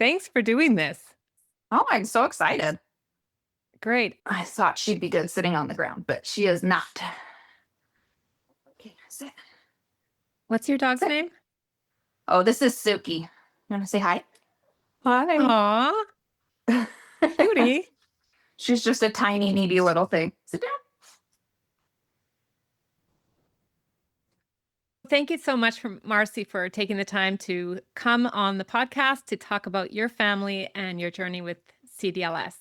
Thanks for doing this. Oh, I'm so excited. Great. I thought she'd be good sitting on the ground, but she is not. Okay, sit. What's your dog's Sit. name? Oh, this is Suki. You want to say hi? Hi. Aw, cutie. She's just a tiny, needy little thing. Sit down. Thank you so much, Marci, for taking the time to come on the podcast to talk about your family and your journey with CdLS.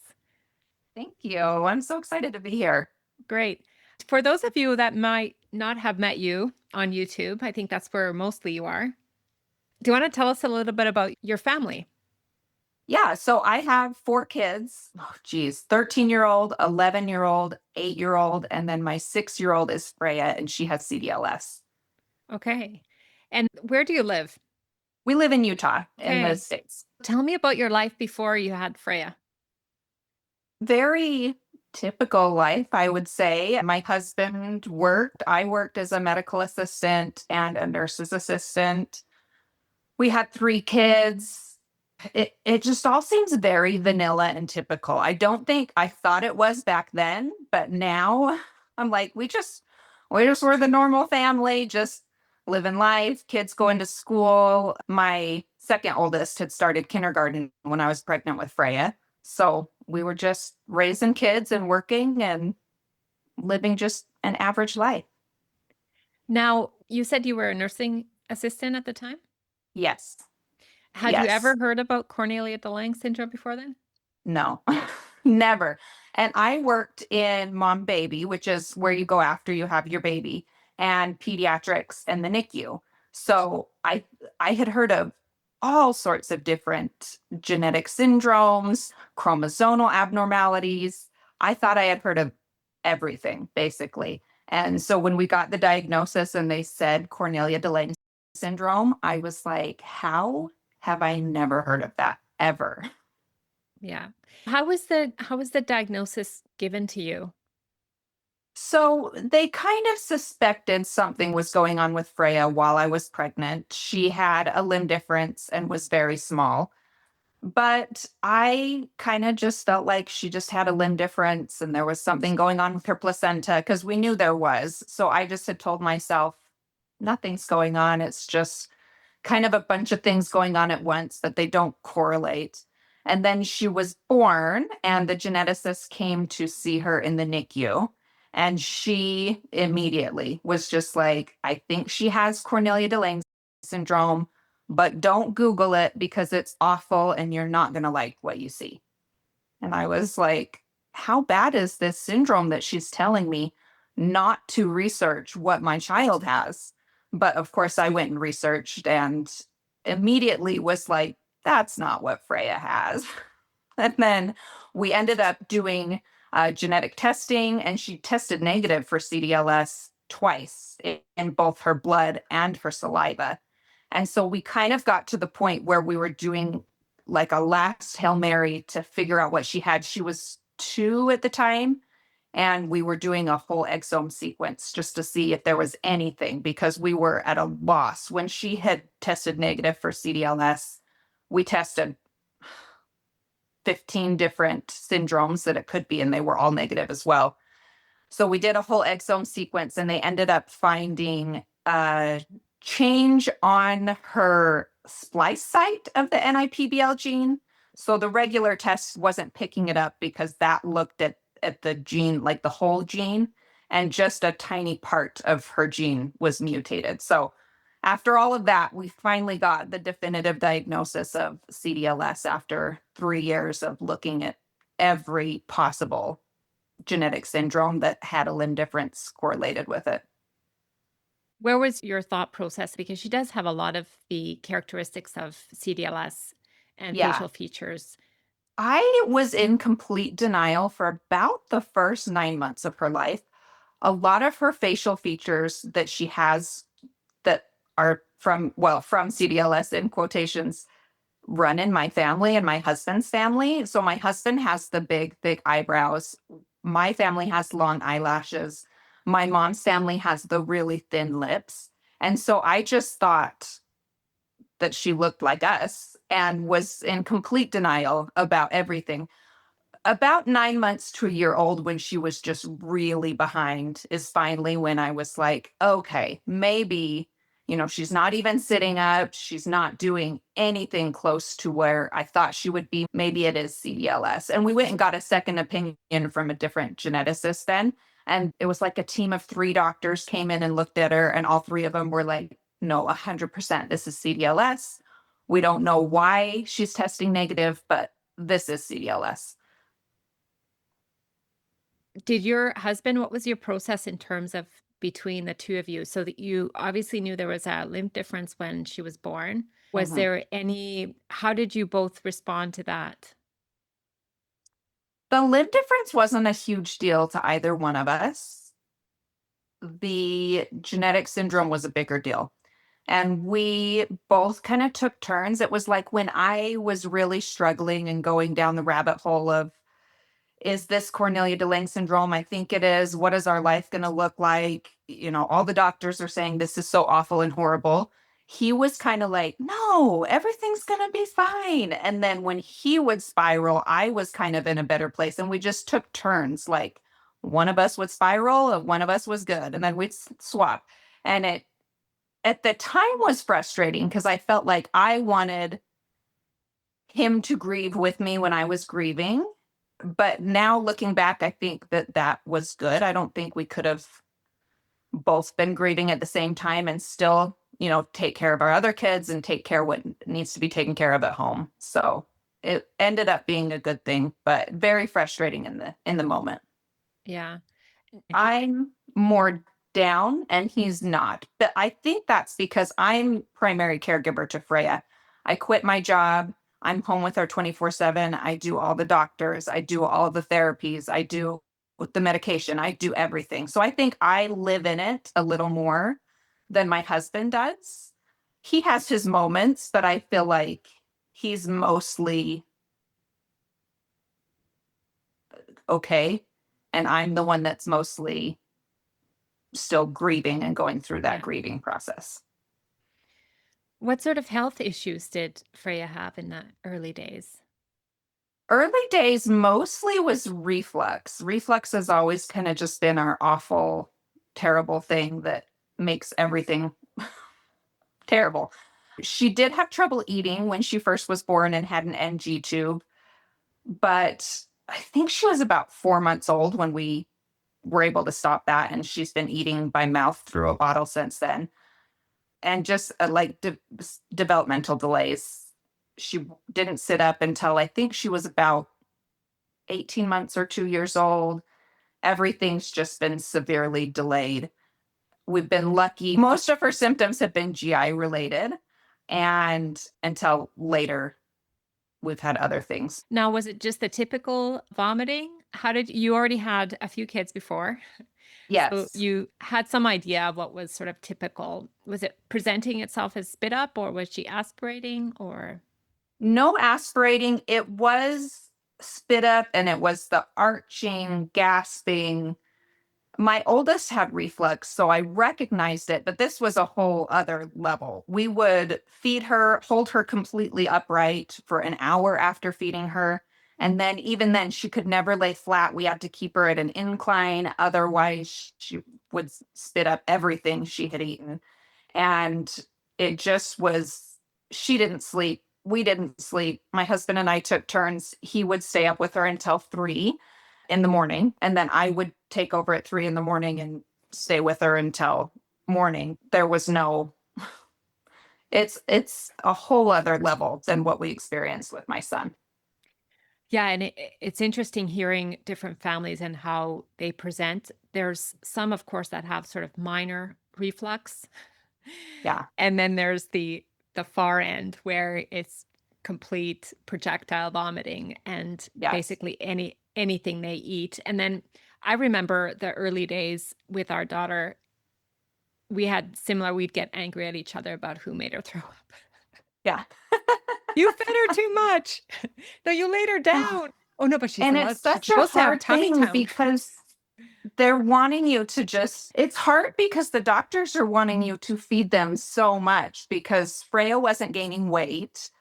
Thank you. I'm so excited to be here. Great. For those of you that might not have met you on YouTube, I think that's where mostly you are. Do you want to tell us a little bit about your family? Yeah, so I have 4 kids. Oh, geez, 13-year-old, 11-year-old, 8-year-old, and then my 6-year-old is Freya, and she has CdLS. Okay. And where do you live? We live in Utah in the Okay. States. Tell me about your life before you had Freya. Very typical life, I would say. My husband worked. I worked as a medical assistant and a nurse's assistant. We had 3 kids. It just all seems very vanilla and typical. I don't think I thought it was back then, but now I'm like, we just were the normal family, just living life, kids going to school. My second oldest had started kindergarten when I was pregnant with Freya. So we were just raising kids and working and living just an average life. Now, you said you were a nursing assistant at the time? Yes. Had you Yes. ever heard about Cornelia de Lange syndrome before then? No, never. And I worked in mom baby, which is where you go after you have your baby, and pediatrics and the NICU. So I had heard of all sorts of different genetic syndromes, chromosomal abnormalities. I thought I had heard of everything, basically. And so when we got the diagnosis and they said Cornelia de Lange syndrome, I was like, how have I never heard of that ever? Yeah. How was the diagnosis given to you? So they kind of suspected something was going on with Freya while I was pregnant. She had a limb difference and was very small. But I kind of just felt like she just had a limb difference and there was something going on with her placenta because we knew there was. So I just had told myself, nothing's going on. It's just kind of a bunch of things going on at once that they don't correlate. And then she was born, and the geneticist came to see her in the NICU. And she immediately was just like, I think she has Cornelia de Lange syndrome, but don't Google it because it's awful and you're not going to like what you see. And I was like, how bad is this syndrome that she's telling me not to research what my child has? But of course, I went and researched and immediately was like, that's not what Freya has. And then we ended up doing genetic testing, and she tested negative for CdLS twice in both her blood and her saliva. And so we kind of got to the point where we were doing like a last Hail Mary to figure out what she had. She was 2 at the time, and we were doing a whole exome sequence just to see if there was anything because we were at a loss. When she had tested negative for CdLS, we tested 15 different syndromes that it could be, and they were all negative as well. So we did a whole exome sequence, and they ended up finding a change on her splice site of the NIPBL gene. So the regular test wasn't picking it up because that looked at the gene, like the whole gene, and just a tiny part of her gene was mutated. So after all of that, we finally got the definitive diagnosis of CdLS after 3 years of looking at every possible genetic syndrome that had a limb difference correlated with it. Where was your thought process? Because she does have a lot of the characteristics of CdLS and Yeah. facial features. I was in complete denial for about the first 9 months of her life. A lot of her facial features that she has that are from CdLS in quotations run in my family and my husband's family. So my husband has the big, thick eyebrows. My family has long eyelashes. My mom's family has the really thin lips. And so I just thought that she looked like us and was in complete denial about everything. About 9 months to a year old, when she was just really behind, is finally when I was like, okay, maybe, she's not even sitting up. She's not doing anything close to where I thought she would be. Maybe it is CdLS. And we went and got a second opinion from a different geneticist then. And it was like a team of 3 doctors came in and looked at her, and all 3 of them were like, no, 100%, this is CdLS. We don't know why she's testing negative, but this is CdLS. Did your husband, what was your process in terms of between the two of you? So that you obviously knew there was a limb difference when she was born. Was Mhm. there any, how did you both respond to that? The limb difference wasn't a huge deal to either one of us. The genetic syndrome was a bigger deal. And we both kind of took turns. It was like when I was really struggling and going down the rabbit hole of, is this Cornelia de Lange syndrome? I think it is. What is our life going to look like? All the doctors are saying this is so awful and horrible. He was kind of like, no, everything's going to be fine. And then when he would spiral, I was kind of in a better place. And we just took turns. Like one of us would spiral and one of us was good. And then we'd swap. And it at the time was frustrating because I felt like I wanted him to grieve with me when I was grieving. But now looking back, I think that that was good. I don't think we could have both been grieving at the same time and still, take care of our other kids and take care of what needs to be taken care of at home. So it ended up being a good thing, but very frustrating in the moment. Yeah. I'm more down and he's not. But I think that's because I'm primary caregiver to Freya. I quit my job. I'm home with her 24/7. I do all the doctors, I do all the therapies, I do with the medication, I do everything. So I think I live in it a little more than my husband does. He has his moments, but I feel like he's mostly okay. And I'm the one that's mostly still grieving and going through that Yeah. grieving process. What sort of health issues did Freya have in the early days? Early days mostly was reflux. Reflux has always kind of just been our awful, terrible thing that makes everything terrible. She did have trouble eating when she first was born and had an NG tube, but I think she was about 4 months old when we were able to stop that. And she's been eating by mouth through a bottle since then. And just like developmental delays. She didn't sit up until I think she was about 18 months or 2 years old. Everything's just been severely delayed. We've been lucky. Most of her symptoms have been GI related. And until later, we've had other things. Now, was it just the typical vomiting? How did you already had a few kids before? So Yes. you had some idea of what was sort of typical. Was it presenting itself as spit up, or was she aspirating, or? No aspirating. It was spit up and it was the arching, gasping. My oldest had reflux, so I recognized it, but this was a whole other level. We would feed her, hold her completely upright for an hour after feeding her. And then, even then, she could never lay flat. We had to keep her at an incline. Otherwise, she would spit up everything she had eaten. And it just was, she didn't sleep. We didn't sleep. My husband and I took turns. He would stay up with her until 3 in the morning. And then I would take over at 3 in the morning and stay with her until morning. There was no, it's a whole other level than what we experienced with my son. Yeah, and it's interesting hearing different families and how they present. There's some, of course, that have sort of minor reflux, Yeah. and then there's the far end where it's complete projectile vomiting and Yes. basically anything they eat. And then I remember the early days with our daughter, we had similar, we'd get angry at each other about who made her throw up. Yeah. You fed her too much. No, you laid her down. Oh no, but she's And allowed, it's she's such a supposed to have hard tummy thing time. because They're wanting you to just, it's hard because the doctors are wanting you to feed them so much because Freya wasn't gaining weight.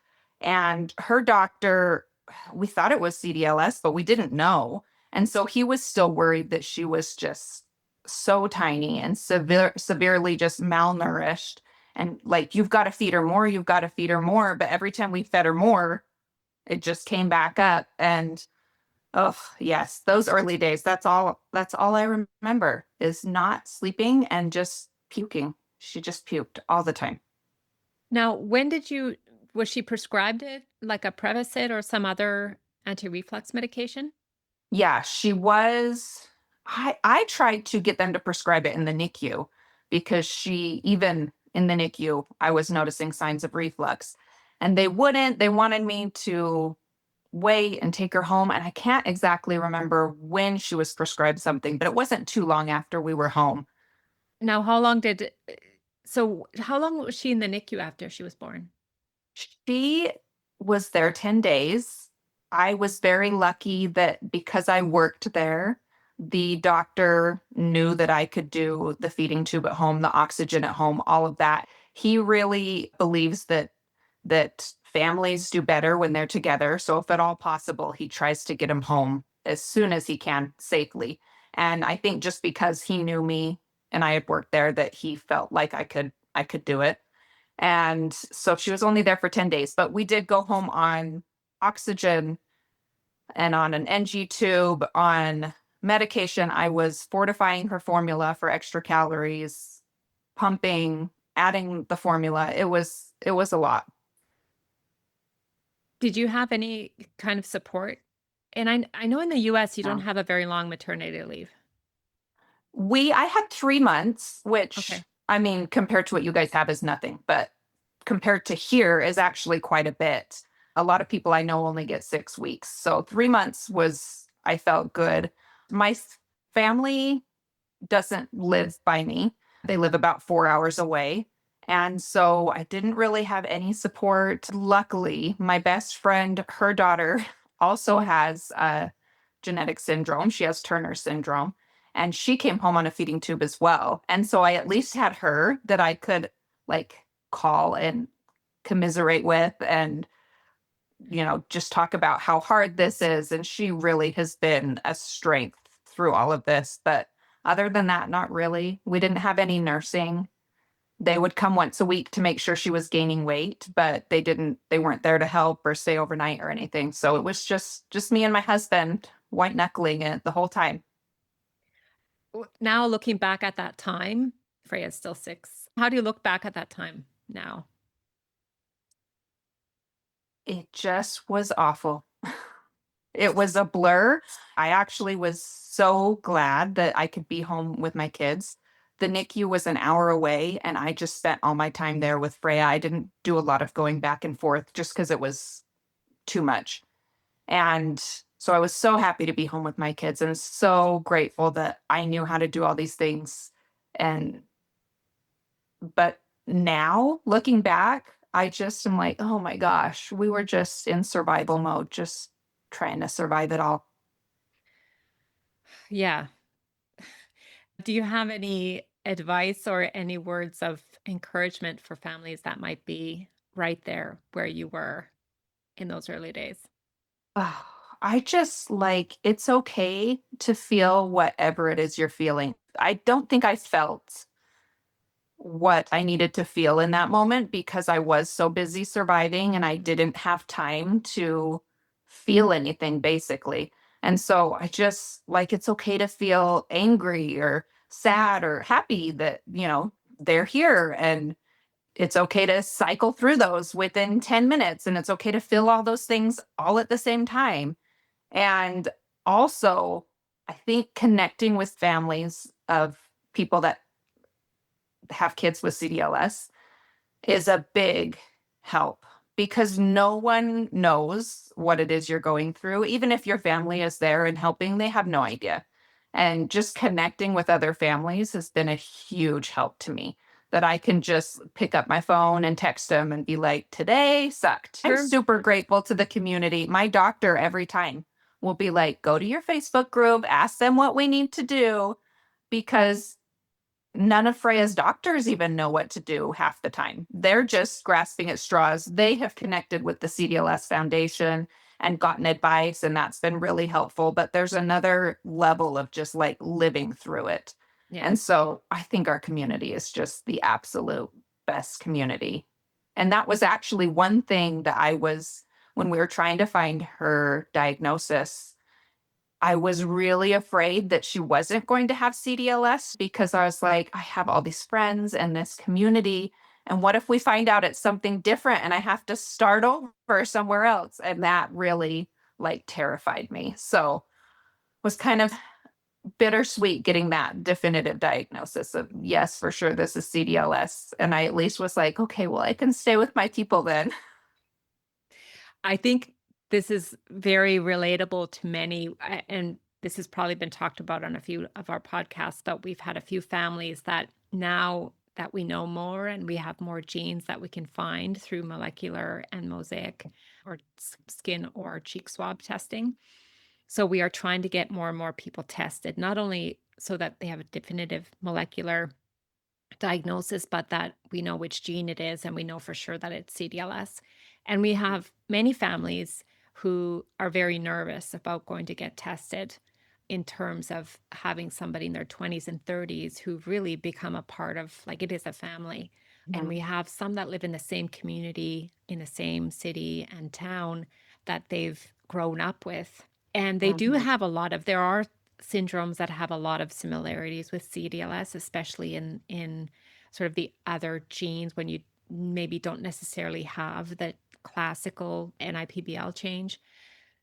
And her doctor, we thought it was CdLS, but we didn't know. And so he was still worried that she was just so tiny and severely just malnourished. And like, you've got to feed her more, you've got to feed her more. But every time we fed her more, it just came back up. And oh, yes, those early days, that's all I remember is not sleeping and just puking. She just puked all the time. Now, was she prescribed it like a Prevacid or some other anti-reflux medication? Yeah, she was. I tried to get them to prescribe it in the NICU because she, even in the NICU, I was noticing signs of reflux. And they wouldn't. They wanted me to wait and take her home. And I can't exactly remember when she was prescribed something, but it wasn't too long after we were home. Now, how long was she in the NICU after she was born? She was there 10 days. I was very lucky that because I worked there, the doctor knew that I could do the feeding tube at home, the oxygen at home, all of that. He really believes that families do better when they're together. So if at all possible, he tries to get them home as soon as he can safely. And I think just because he knew me and I had worked there that he felt like I could do it. And so she was only there for 10 days, but we did go home on oxygen and on an NG tube, on medication. I was fortifying her formula for extra calories, pumping, adding the formula. It was a lot. Did you have any kind of support? And I know in the US you don't Yeah. have a very long maternity leave. I had 3 months, which Okay. I mean, compared to what you guys have is nothing, but compared to here is actually quite a bit. A lot of people I know only get 6 weeks. So 3 months I felt good. My family doesn't live by me. They live about 4 hours away. And so I didn't really have any support. Luckily, my best friend, her daughter also has a genetic syndrome. She has Turner syndrome. And she came home on a feeding tube as well. And so I at least had her that I could like call and commiserate with and, just talk about how hard this is. And she really has been a strength through all of this. But other than that, not really. We didn't have any nursing. They would come once a week to make sure she was gaining weight, but they weren't there to help or stay overnight or anything. So it was just me and my husband white knuckling it the whole time. Now looking back at that time, Freya's still 6. How do you look back at that time now? It just was awful. It was a blur. I actually was so glad that I could be home with my kids. The NICU was an hour away, and I just spent all my time there with Freya. I didn't do a lot of going back and forth just because it was too much. And so I was so happy to be home with my kids and so grateful that I knew how to do all these things. And, but now looking back, I just am like, oh my gosh, we were just in survival mode, just trying to survive it all. Yeah. Do you have any advice or any words of encouragement for families that might be right there where you were in those early days? Oh, I just like it's okay to feel whatever it is you're feeling. I don't think I felt what I needed to feel in that moment because I was so busy surviving and I didn't have time to feel anything basically. And so I just like it's okay to feel angry or sad or happy that, they're here and it's okay to cycle through those within 10 minutes and it's okay to feel all those things all at the same time. And also, I think connecting with families of people that have kids with CDLS is a big help because no one knows what it is you're going through. Even if your family is there and helping, they have no idea. And just connecting with other families has been a huge help to me that I can just pick up my phone and text them and be like, today sucked. I'm Sure. super grateful to the community. My doctor, every time. we'll be like, go to your Facebook group, ask them what we need to do, because none of Freya's doctors even know what to do half the time. They're just grasping at straws. They have connected with the CdLS Foundation and gotten advice, and that's been really helpful. But there's another level of just like living through it. Yeah. And so I think our community is just the absolute best community. And that was actually one thing that when we were trying to find her diagnosis, I was really afraid that she wasn't going to have CDLS, because I was like, I have all these friends and this community. And what if we find out it's something different and I have to start over somewhere else? And that really like terrified me. So was kind of bittersweet getting that definitive diagnosis of, yes, for sure, this is CDLS. And I at least was like, okay, well, I can stay with my people then. I think this is very relatable to many, and this has probably been talked about on a few of our podcasts, but we've had a few families that now that we know more and we have more genes that we can find through molecular and mosaic or skin or cheek swab testing. So we are trying to get more and more people tested, not only so that they have a definitive molecular diagnosis, but that we know which gene it is and we know for sure that it's CDLS. And we have many families who are very nervous about going to get tested in terms of having somebody in their 20s and 30s who've really become a part of, like, it is a family. And Mhm. we have some that live in the same community, in the same city and town that they've grown up with. And they do Mhm. have a lot of, there are syndromes that have a lot of similarities with CDLS, especially in sort of the other genes when you maybe don't necessarily have the classical NIPBL change.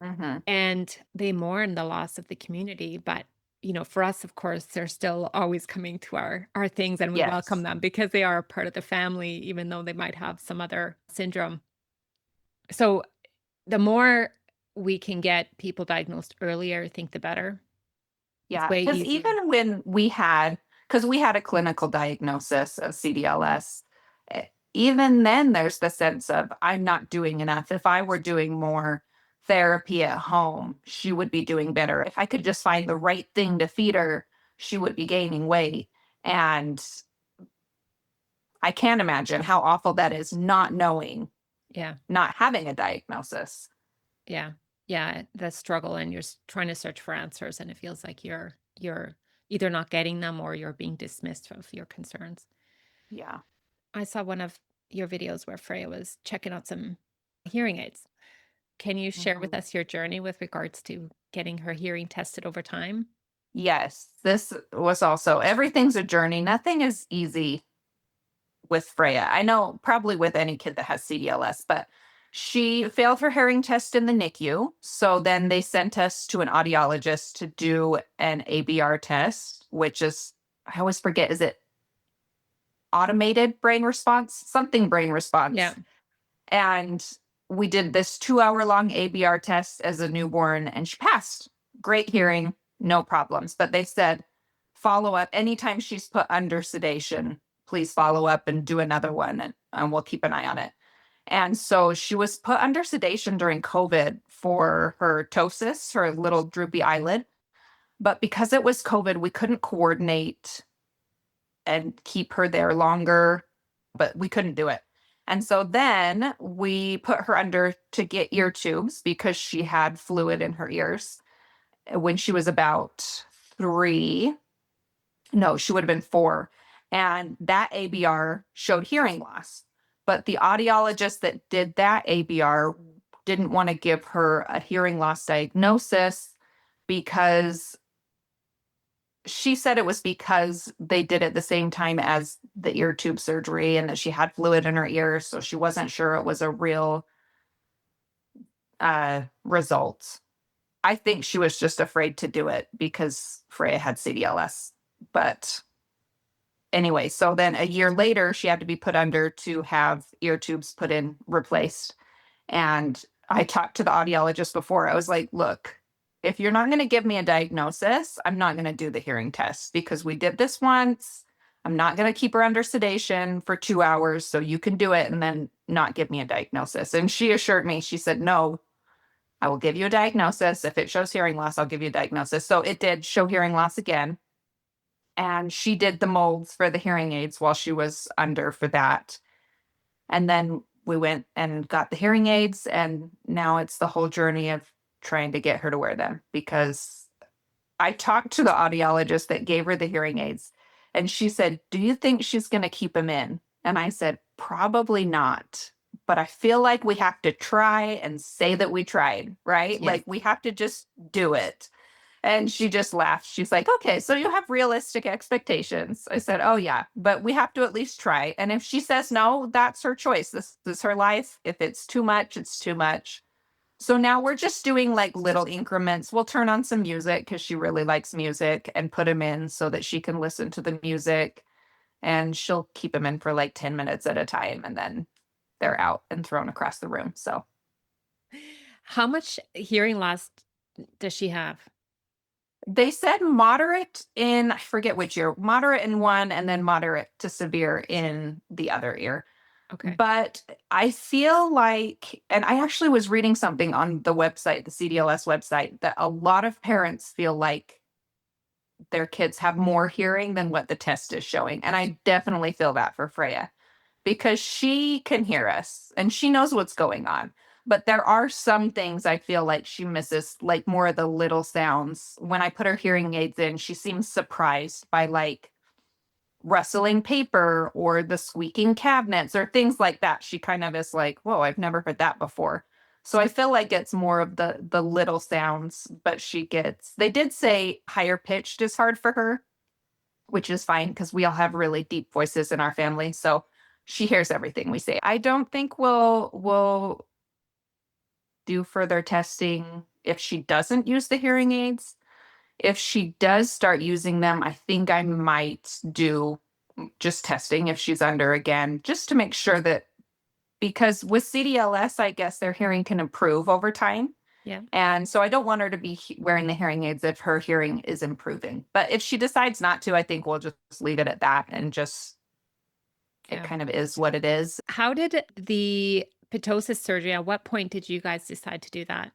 Mhm. And they mourn the loss of the community, but for us, of course, they're still always coming to our things, and we welcome Yes. them because they are a part of the family, even though they might have some other syndrome. So the more we can get people diagnosed earlier, I think the better. It's Yeah, way because easier. even when we had a clinical diagnosis of CDLS, even then there's the sense of, I'm not doing enough. If I were doing more therapy at home, she would be doing better. If I could just find the right thing to feed her, she would be gaining weight. And I can't imagine how awful that is, not knowing, Yeah. not having a diagnosis. Yeah. Yeah, the struggle and you're trying to search for answers and it feels like you're either not getting them or you're being dismissed of your concerns. Yeah. I saw one of your videos where Freya was checking out some hearing aids. Can you share with Mhm. us your journey with regards to getting her hearing tested over time? Yes, this was also, everything's a journey. Nothing is easy with Freya. I know probably with any kid that has CDLS, but she failed her hearing test in the NICU. So then they sent us to an audiologist to do an ABR test, which is, I always forget, is it automated brain response? Something brain Yeah. response. And we did this 2 hour long ABR test as a newborn, and she passed. Great hearing, no problems. But they said, follow up anytime she's put under sedation, please follow up and do another one, and we'll keep an eye on it. And so she was put under sedation during COVID for her ptosis, her little droopy eyelid. But because it was COVID, we couldn't coordinate and keep her there longer, but we couldn't do it. And so then we put her under to get ear tubes because she had fluid in her ears when she was about 3. No, she would have been 4. And that ABR showed hearing loss. But the audiologist that did that ABR didn't want to give her a hearing loss diagnosis, because she said it was because they did it the same time as the ear tube surgery and that she had fluid in her ears. So she wasn't sure it was a real result. I think she was just afraid to do it because Freya had CDLS. But anyway, so then a year later, she had to be put under to have ear tubes put in, replaced. And I talked to the audiologist before. I was like, look, if you're not going to give me a diagnosis, I'm not going to do the hearing test, because we did this once. I'm not going to keep her under sedation for 2 hours. So you can do it and then not give me a diagnosis. And she assured me, she said, no, I will give you a diagnosis. If it shows hearing loss, I'll give you a diagnosis. So it did show hearing loss again. And she did the molds for the hearing aids while she was under for that. And then we went and got the hearing aids. And now it's the whole journey of trying to get her to wear them, because I talked to the audiologist that gave her the hearing aids, and she said, "Do you think she's going to keep them in?" And I said, "Probably not. But I feel like we have to try and say that we tried, right? Yes. Like we have to just do it." And she just laughed. She's like, "Okay, so you have realistic expectations." I said, "Oh, yeah, but we have to at least try. And if she says no, that's her choice. This is her life. If it's too much, it's too much." So now we're just doing like little increments. We'll turn on some music because she really likes music and put them in so that she can listen to the music. And she'll keep them in for like 10 minutes at a time. And then they're out and thrown across the room. So How much hearing loss does she have? they said moderate in, I forget which ear, moderate in one and then moderate to severe in the other ear. Okay. But I feel like, and I actually was reading something on the website, the CdLS website, that a lot of parents feel like their kids have more hearing than what the test is showing. And I definitely feel that for Freya, because she can hear us and she knows what's going on. But there are some things I feel like she misses, like more of the little sounds. When I put her hearing aids in, she seems surprised by like rustling paper or the squeaking cabinets or things like that. She kind of is like, "Whoa, I've never heard that before." So I feel like it's more of the little sounds, but she gets, they did say higher pitched is hard for her, which is fine because we all have really deep voices in our family. So she hears everything we say. I don't think we'll do further testing if she doesn't use the hearing aids. If she does start using them, I think I might do just testing if she's under again, just to make sure that, because with CDLS, I guess their hearing can improve over time. Yeah. And so I don't want her to be wearing the hearing aids if her hearing is improving. But if she decides not to, I think we'll just leave it at that and just, it Yeah. kind of is what it is. How did the ptosis surgery, at what point did you guys decide to do that?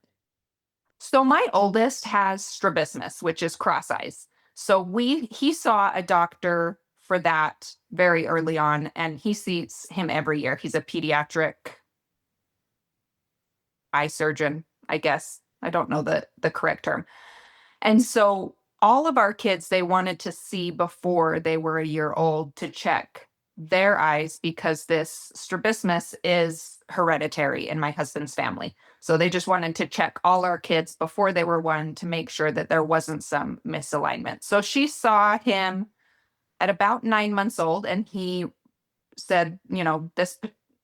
So my oldest has strabismus, which is cross eyes. So he saw a doctor for that very early on, and he sees him every year. He's a pediatric eye surgeon, I guess. I don't know the correct term. And so all of our kids, they wanted to see before they were a year old to check their eyes, because this strabismus is hereditary in my husband's family. So they just wanted to check all our kids before they were one to make sure that there wasn't some misalignment. So she saw him at about 9 months old, and he said, "This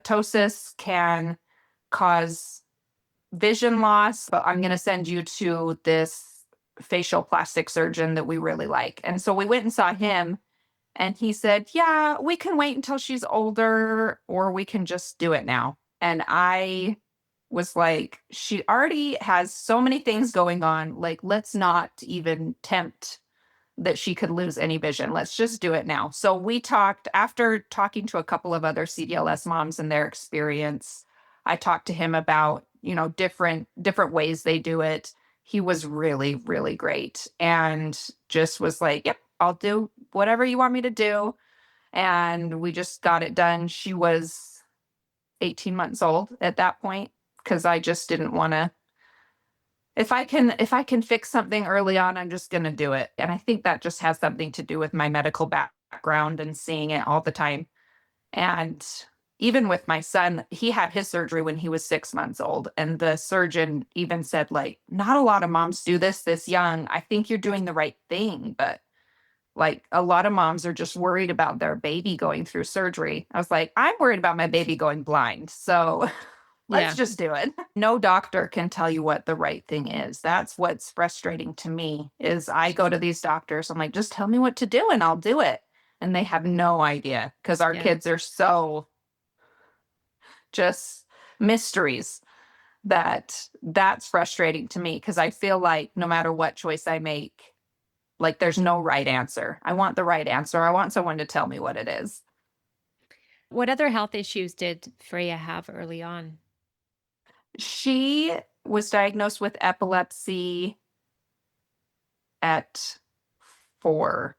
ptosis can cause vision loss, but I'm going to send you to this facial plastic surgeon that we really like." And so we went and saw him, and he said, "Yeah, we can wait until she's older, or we can just do it now." And I was like, "She already has so many things going on. Like, let's not even tempt that she could lose any vision. Let's just do it now." So we talked, after talking to a couple of other CDLS moms and their experience. I talked to him about, different ways they do it. He was really, really great and just was like, "Yep, I'll do whatever you want me to do." And we just got it done. She was 18 months old at that point, because I just didn't want to, if I can fix something early on, I'm just going to do it. And I think that just has something to do with my medical background and seeing it all the time. And even with my son, he had his surgery when he was 6 months old. And the surgeon even said, like, "Not a lot of moms do this young. I think you're doing the right thing. But like, a lot of moms are just worried about their baby going through surgery." I was like, "I'm worried about my baby going blind. So let's Yeah. just do it." No doctor can tell you what the right thing is. That's what's frustrating to me, is I go to these doctors, I'm like, "Just tell me what to do and I'll do it." And they have no idea, because our Yeah. kids are so just mysteries, that's frustrating to me, because I feel like no matter what choice I make, like there's no right answer. I want the right answer. I want someone to tell me what it is. What other health issues did Freya have early on? She was diagnosed with epilepsy at 4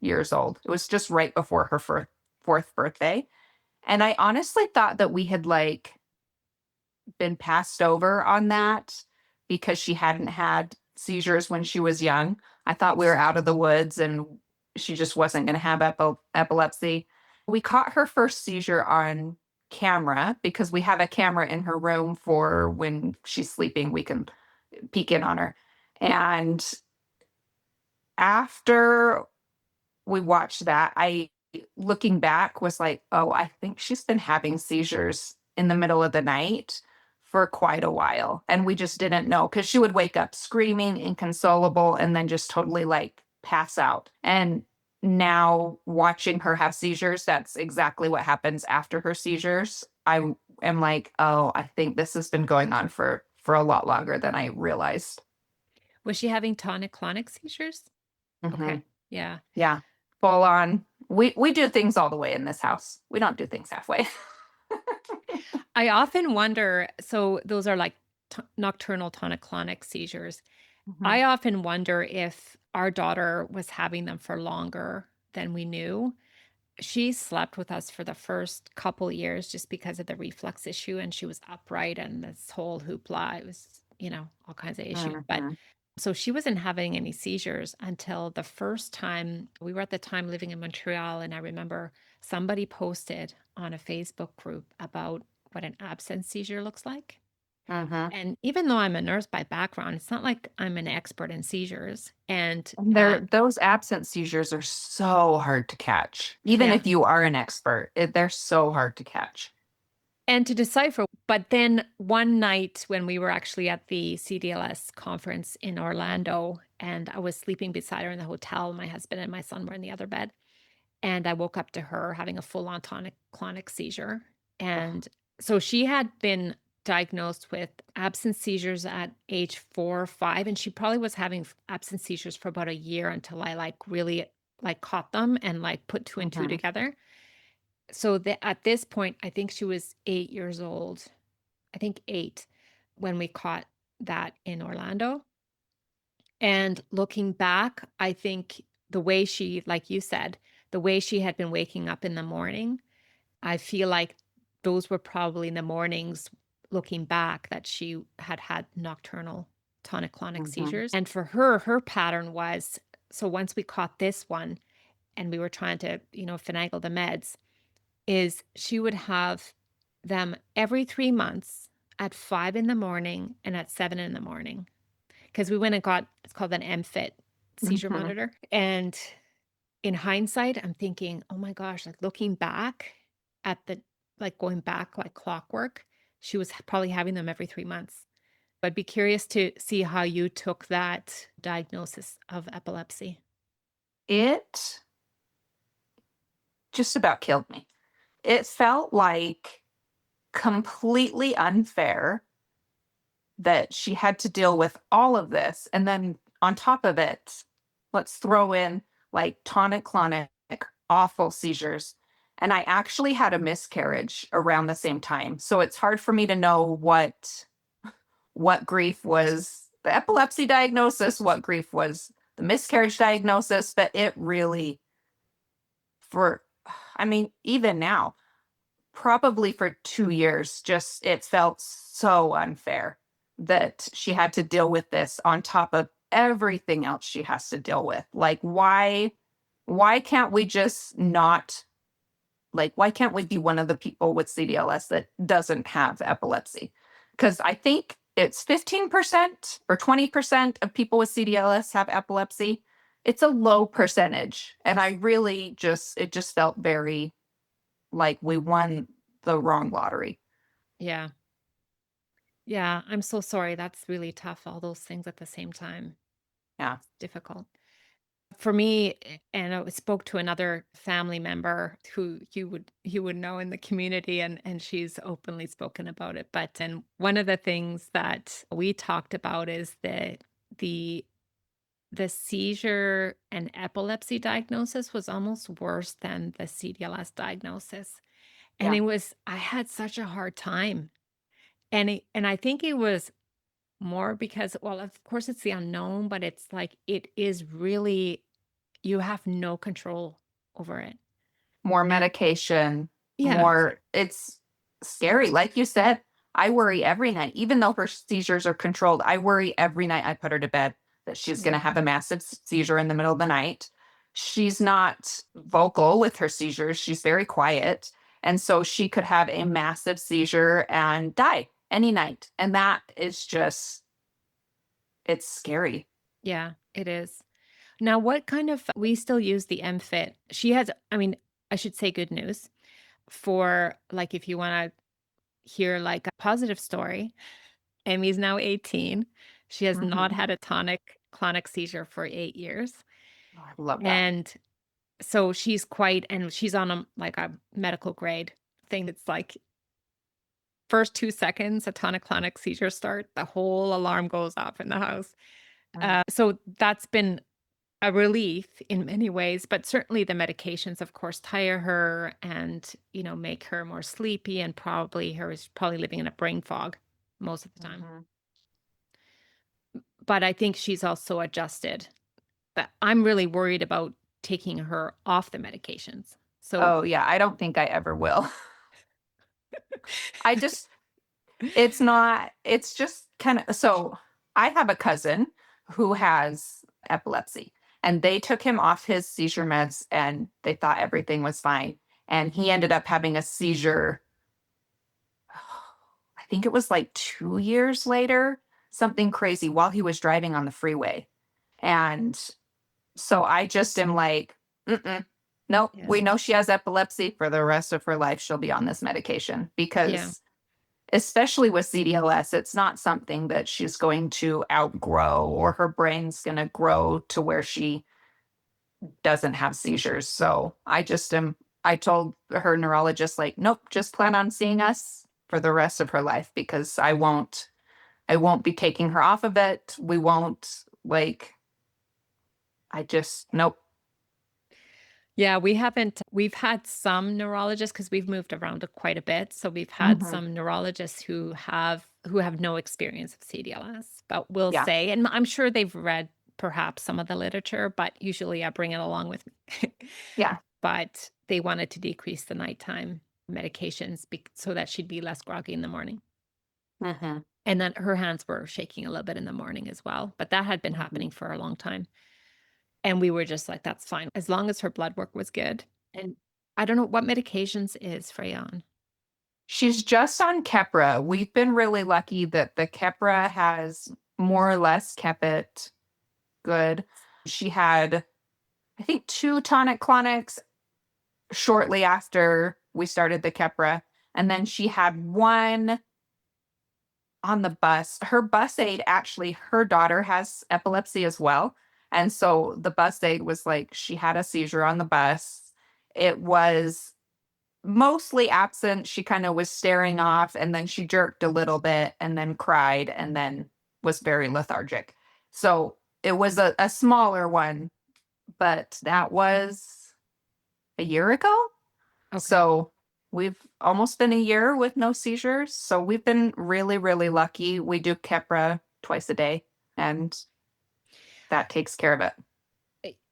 years old. It was just right before her fourth birthday. And I honestly thought that we had like been passed over on that because she hadn't had seizures when she was young. I thought we were out of the woods and she just wasn't going to have epilepsy. We caught her first seizure on camera because we have a camera in her room for when she's sleeping, we can peek in on her. And after we watched that, I looking back was like, "Oh, I think she's been having seizures in the middle of the night for quite a while." And we just didn't know because she would wake up screaming, inconsolable, and then just totally like pass out. And now watching her have seizures, that's exactly what happens after her seizures. I am like, "Oh, I think this has been going on for a lot longer than I realized." Was she having tonic-clonic seizures? Okay. Mhm. Yeah. Yeah. Full on. We do things all the way in this house. We don't do things halfway. I often wonder, so those are like nocturnal tonic-clonic seizures. Mhm. I often wonder if our daughter was having them for longer than we knew. She slept with us for the first couple years just because of the reflux issue, and she was upright and this whole hoopla. It was, all kinds of issues. But Mhm. so she wasn't having any seizures until the first time we were at the time living in Montreal. And I remember somebody posted on a Facebook group about what an absence seizure looks like. Mhm. And even though I'm a nurse by background, it's not like I'm an expert in seizures. And And those absent seizures are so hard to catch. Even yeah, if you are an expert, they're so hard to catch. and to decipher. But then one night when we were actually at the CdLS conference in Orlando, and I was sleeping beside her in the hotel, my husband and my son were in the other bed. And I woke up to her having a full on tonic clonic seizure. Ugh. And so she had been diagnosed with absence seizures at age 4 or 5. And she probably was having absence seizures for about a year until I like really like caught them and like put two and two Mhm. together. So at this point, I think she was 8 years old. I think 8 when we caught that in Orlando. And looking back, I think the way she, like you said, the way she had been waking up in the morning, I feel like those were probably in the mornings looking back that she had had nocturnal tonic-clonic Mhm. seizures. And for her, her pattern was, so once we caught this one and we were trying to, finagle the meds, is she would have them every 3 months at 5 in the morning and at 7 in the morning. Because we went and got, it's called an MFit seizure Mhm. monitor. And in hindsight, I'm thinking, oh my gosh, like looking back at the, like going back like clockwork, she was probably having them every 3 months. I'd be curious to see how you took that diagnosis of epilepsy. It just about killed me. It felt like completely unfair that she had to deal with all of this. And then on top of it, let's throw in like tonic clonic, awful seizures. And I actually had a miscarriage around the same time. So it's hard for me to know what grief was the epilepsy diagnosis, what grief was the miscarriage diagnosis, but it really for I mean, even now, probably for 2 years, just it felt so unfair that she had to deal with this on top of everything else she has to deal with. Like, why can't we just not why can't we be one of the people with CDLS that doesn't have epilepsy? Because I think it's 15% or 20% of people with CDLS have epilepsy. It's a low percentage. And I really it just felt very like we won the wrong lottery. Yeah. Yeah. I'm so sorry. That's really tough. All those things at the same time. Yeah. Difficult. For me, and I spoke to another family member who you would know in the community, and she's openly spoken about it. But and one of the things that we talked about is the the seizure and epilepsy diagnosis was almost worse than the CDLS diagnosis. And Yeah. I had such a hard time. And I think it was more because, well, of course, it's the unknown, but it's like it is really you have no control over it. More And medication, yeah. more it's scary. Like you said, I worry every night. Even though her seizures are controlled, I worry every night I put her to bed that she's Yeah. gonna have a massive seizure in the middle of the night. She's not vocal with her seizures, she's very quiet, and so she could have a massive seizure and die any night, and that is just it's scary. Yeah, it is. Now, what kind of we still use the MFit. She has, I mean, I should say good news for like if you want to hear like a positive story. Amy's now 18. She has not Mhm. had a tonic clonic seizure for 8 years. Oh, I love that. And so she's quite and she's on a like a medical grade thing that's like first 2 seconds a tonic clonic seizure start, the whole alarm goes off in the house. Mm. So that's been a relief in many ways, but certainly the medications, of course, tire her and, make her more sleepy and probably her is probably living in a brain fog most of the time. Mhm. But I think she's also adjusted. But I'm really worried about taking her off the medications. So Oh, yeah, I don't think I ever will. I just it's not it's just kinda so, I have a cousin who has epilepsy, and they took him off his seizure meds, and they thought everything was fine, and he ended up having a seizure, I think it was, like, 2 years later, something crazy, while he was driving on the freeway, and so I just am like, "Mm-mm, nope, yeah. we know she has epilepsy for the rest of her life, she'll be on this medication," Yeah. because especially with CDLS, it's not something that she's going to outgrow or her brain's gonna grow to where she doesn't have seizures. So I told her neurologist, like, nope, just plan on seeing us for the rest of her life because I won't be taking her off of it. We won't like I just nope. Yeah, we've had some neurologists because we've moved around quite a bit. So we've had Mhm. some neurologists who have no experience of CDLS, but will Yeah. say, and I'm sure they've read perhaps some of the literature, but usually I bring it along with me. Yeah. But they wanted to decrease the nighttime medications so that she'd be less groggy in the morning. Mhm. And then her hands were shaking a little bit in the morning as well, but that had been Mhm. happening for a long time. And we were just like, "That's fine, as long as her blood work was good." And I don't know what medications is Freya on? She's just on Keppra. We've been really lucky that the Keppra has more or less kept it good. She had, I think, 2 tonic clonics shortly after we started the Keppra, and then she had 1 on the bus. Her bus aide actually her daughter has epilepsy as well, and so the bus aide was like, she had a seizure on the bus. It was mostly absent. She kinda was staring off, and then she jerked a little bit, and then cried, and then was very lethargic. So, it was a smaller one, but that was a year ago? Okay. So, we've almost been a year with no seizures, so we've been really, really lucky. We do Keppra twice a day, and that takes care of it.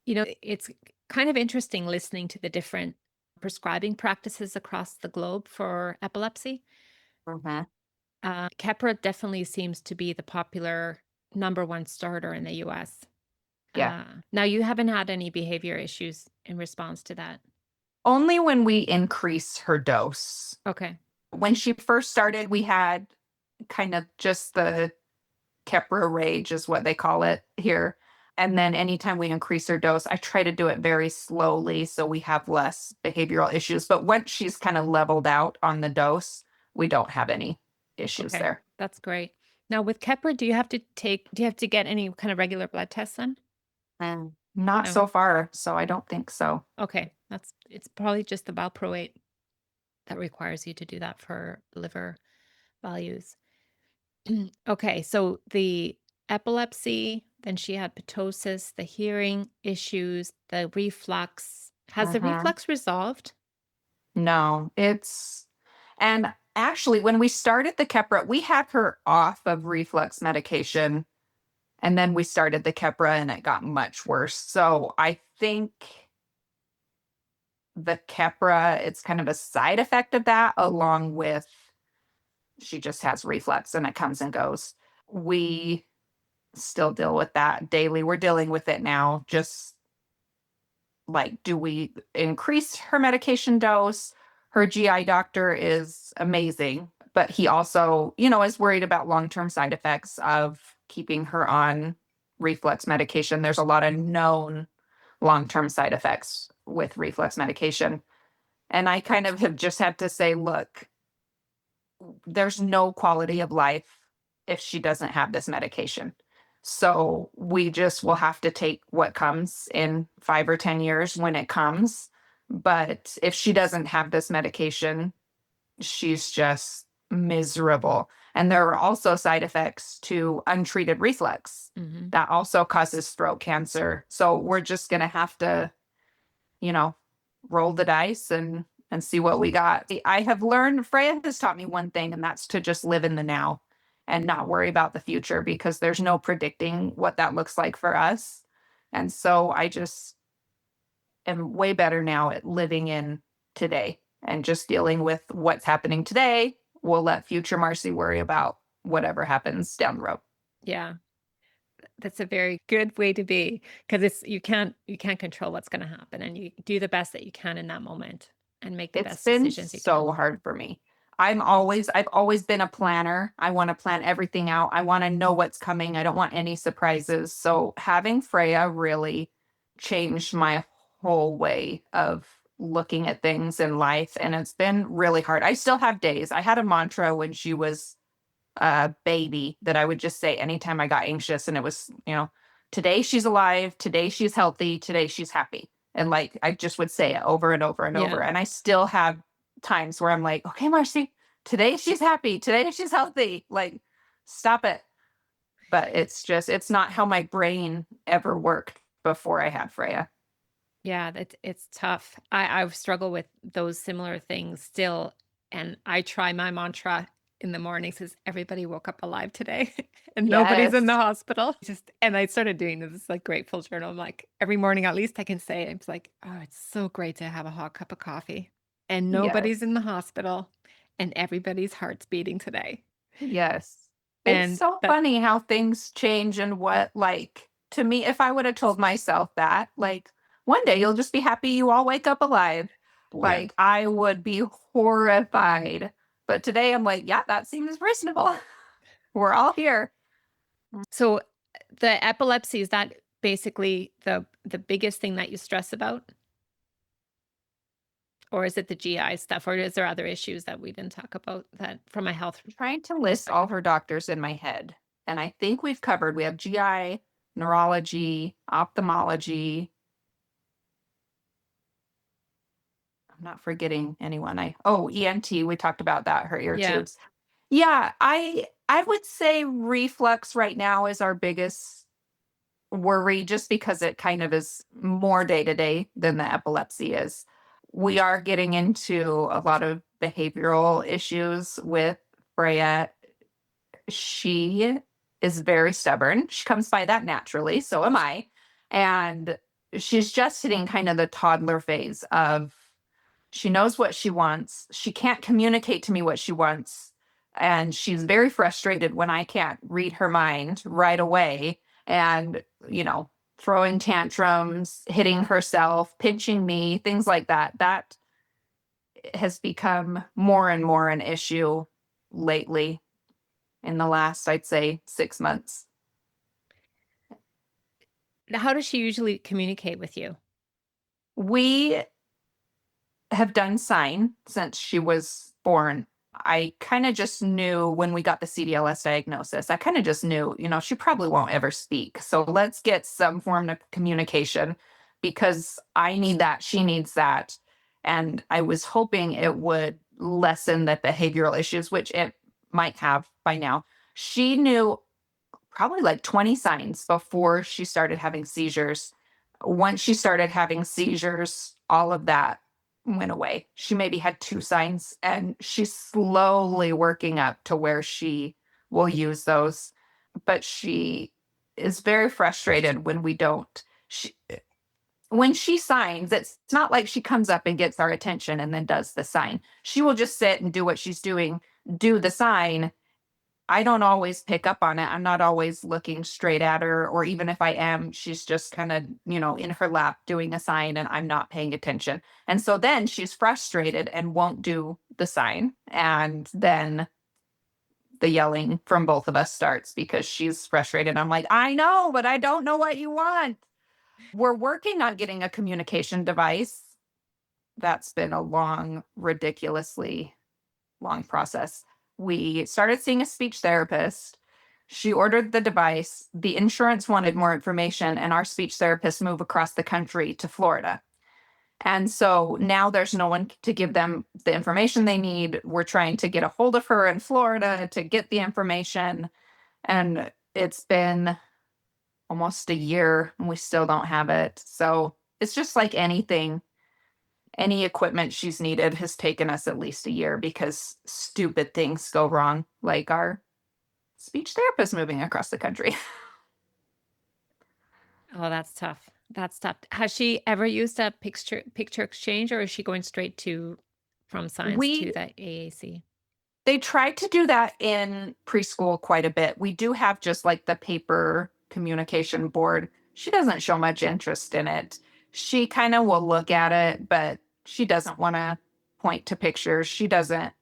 It's kind of interesting listening to the different prescribing practices across the globe for epilepsy. Mhm. Keppra definitely seems to be the popular number 1 starter in the US. Yeah. Now you haven't had any behavior issues in response to that? Only when we increase her dose. Okay. When she first started, we had kind of just the Keppra rage is what they call it here. And then anytime we increase her dose, I try to do it very slowly so we have less behavioral issues. But once she's kind of leveled out on the dose, we don't have any issues Okay, there. that's great. Now with Keppra, do you have to get any kind of regular blood tests then? Not No. so far, so I don't think so. Okay, it's probably just the valproate that requires you to do that for liver values. Okay, so the epilepsy, then she had ptosis, the hearing issues, the reflux. Has the Mhm. reflux resolved? No, And actually, when we started the Keppra, we had her off of reflux medication. And then we started the Keppra and it got much worse. So I think the Keppra, it's kind of a side effect of that, along with she just has reflux and it comes and goes. We still deal with that daily. We're dealing with it now. Just like, do we increase her medication dose? Her GI doctor is amazing, but he also, is worried about long-term side effects of keeping her on reflux medication. There's a lot of known long-term side effects with reflux medication. And I kind of have just had to say, look, there's no quality of life if she doesn't have this medication. So we just will have to take what comes in 5 or 10 years when it comes. But if she doesn't have this medication, she's just miserable. And there are also side effects to untreated reflux Mhm. that also causes throat cancer. So we're just going to have to, you know, roll the dice and see what we got. I have learned, Freya has taught me one thing, and that's to just live in the now and not worry about the future because there's no predicting what that looks like for us. And so I just am way better now at living in today and just dealing with what's happening today. We'll let future Marcy worry about whatever happens down the road. Yeah. That's a very good way to be, because it's you can't control what's gonna happen, and you do the best that you can in that moment and make the It's best been decisions you can. so hard for me. I've always been a planner. I want to plan everything out. I want to know what's coming. I don't want any surprises. So having Freya really changed my whole way of looking at things in life. And it's been really hard. I still have days. I had a mantra when she was a baby that I would just say anytime I got anxious, and it was, today she's alive, today she's healthy, today she's happy. And like I just would say it over and over and over. Yeah. And I still have times where I'm like, okay, Marcy, today she's happy, today she's healthy. Like, stop it. But it's not how my brain ever worked before I had Freya. Yeah, it's tough. I've struggled with those similar things still, and I try my mantra in the morning says, "Everybody woke up alive today, and nobody's in the Yes. hospital." And I started doing this like grateful journal. I'm like, every morning at least I can say, it's like, "Oh, it's so great to have a hot cup of coffee, and nobody's Yes. in the hospital, and everybody's heart's beating today." Yes. It's And so that, funny how things change and what, like, to me, if I would have told myself that, like, one day you'll just be happy you all wake up alive, yeah. like, I would be horrified. But today I'm like, yeah, that seems reasonable. We're all here. So the epilepsy, is that basically the biggest thing that you stress about? Or is it the GI stuff, or is there other issues that we didn't talk about that from a health I'm trying to list all perspective? her doctors in my head. And I think we have GI, neurology, ophthalmology. I'm not forgetting anyone. ENT, we talked about that, her ear Yeah, tubes. Yeah, I would say reflux right now is our biggest worry just because it kind of is more day to day than the epilepsy is. We are getting into a lot of behavioral issues with Freya. She is very stubborn. She comes by that naturally, so am I. And she's just hitting kind of the toddler phase of she knows what she wants. She can't communicate to me what she wants. And she's very frustrated when I can't read her mind right away. And, throwing tantrums, hitting herself, pinching me, things like that. That has become more and more an issue lately in the last, I'd say, 6 months. how does she usually communicate with you? We have done sign since she was born. I kind of just knew when we got the CdLS diagnosis, I kind of just knew, she probably won't ever speak. So let's get some form of communication because I need that. She needs that. And I was hoping it would lessen the behavioral issues, which it might have by now. She knew probably like 20 signs before she started having seizures. Once she started having seizures, all of that went away. She maybe had 2 signs, and she's slowly working up to where she will use those, but she is very frustrated when we don't. When she signs, it's not like she comes up and gets our attention and then does the sign. She will just sit and do what she's doing, do the sign. I don't always pick up on it. I'm not always looking straight at her, or even if I am, she's just kind of, in her lap doing a sign and I'm not paying attention. And so then she's frustrated and won't do the sign. And then the yelling from both of us starts because she's frustrated. I'm like, I know, but I don't know what you want. We're working on getting a communication device. That's been a long, ridiculously long process. We started seeing a speech therapist. She ordered the device. The insurance wanted more information, and our speech therapist moved across the country to Florida. And so now there's no one to give them the information they need. We're trying to get a hold of her in Florida to get the information. And it's been almost a year and we still don't have it. So it's just like anything. Any equipment she's needed has taken us at least a year because stupid things go wrong, like our speech therapist moving across the country. Oh, that's tough. That's tough. Has she ever used a picture exchange, or is she going straight to from science to We the AAC? They tried to do that in preschool quite a bit. We do have just like the paper communication board. She doesn't show much interest in it. She kind of will look at it, but she doesn't want to point to pictures. She doesn't.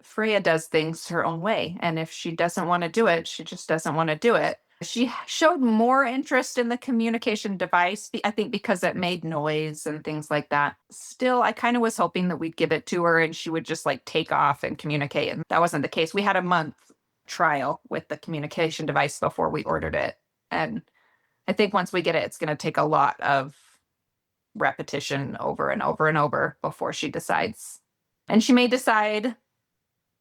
Freya does things her own way. And if she doesn't want to do it, she just doesn't want to do it. She showed more interest in the communication device, I think because it made noise and things like that. Still, I kind of was hoping that we'd give it to her and she would just like take off and communicate. And that wasn't the case. We had a month trial with the communication device before we ordered it. And I think once we get it, it's going to take a lot of repetition over and over and over before she decides. And she may decide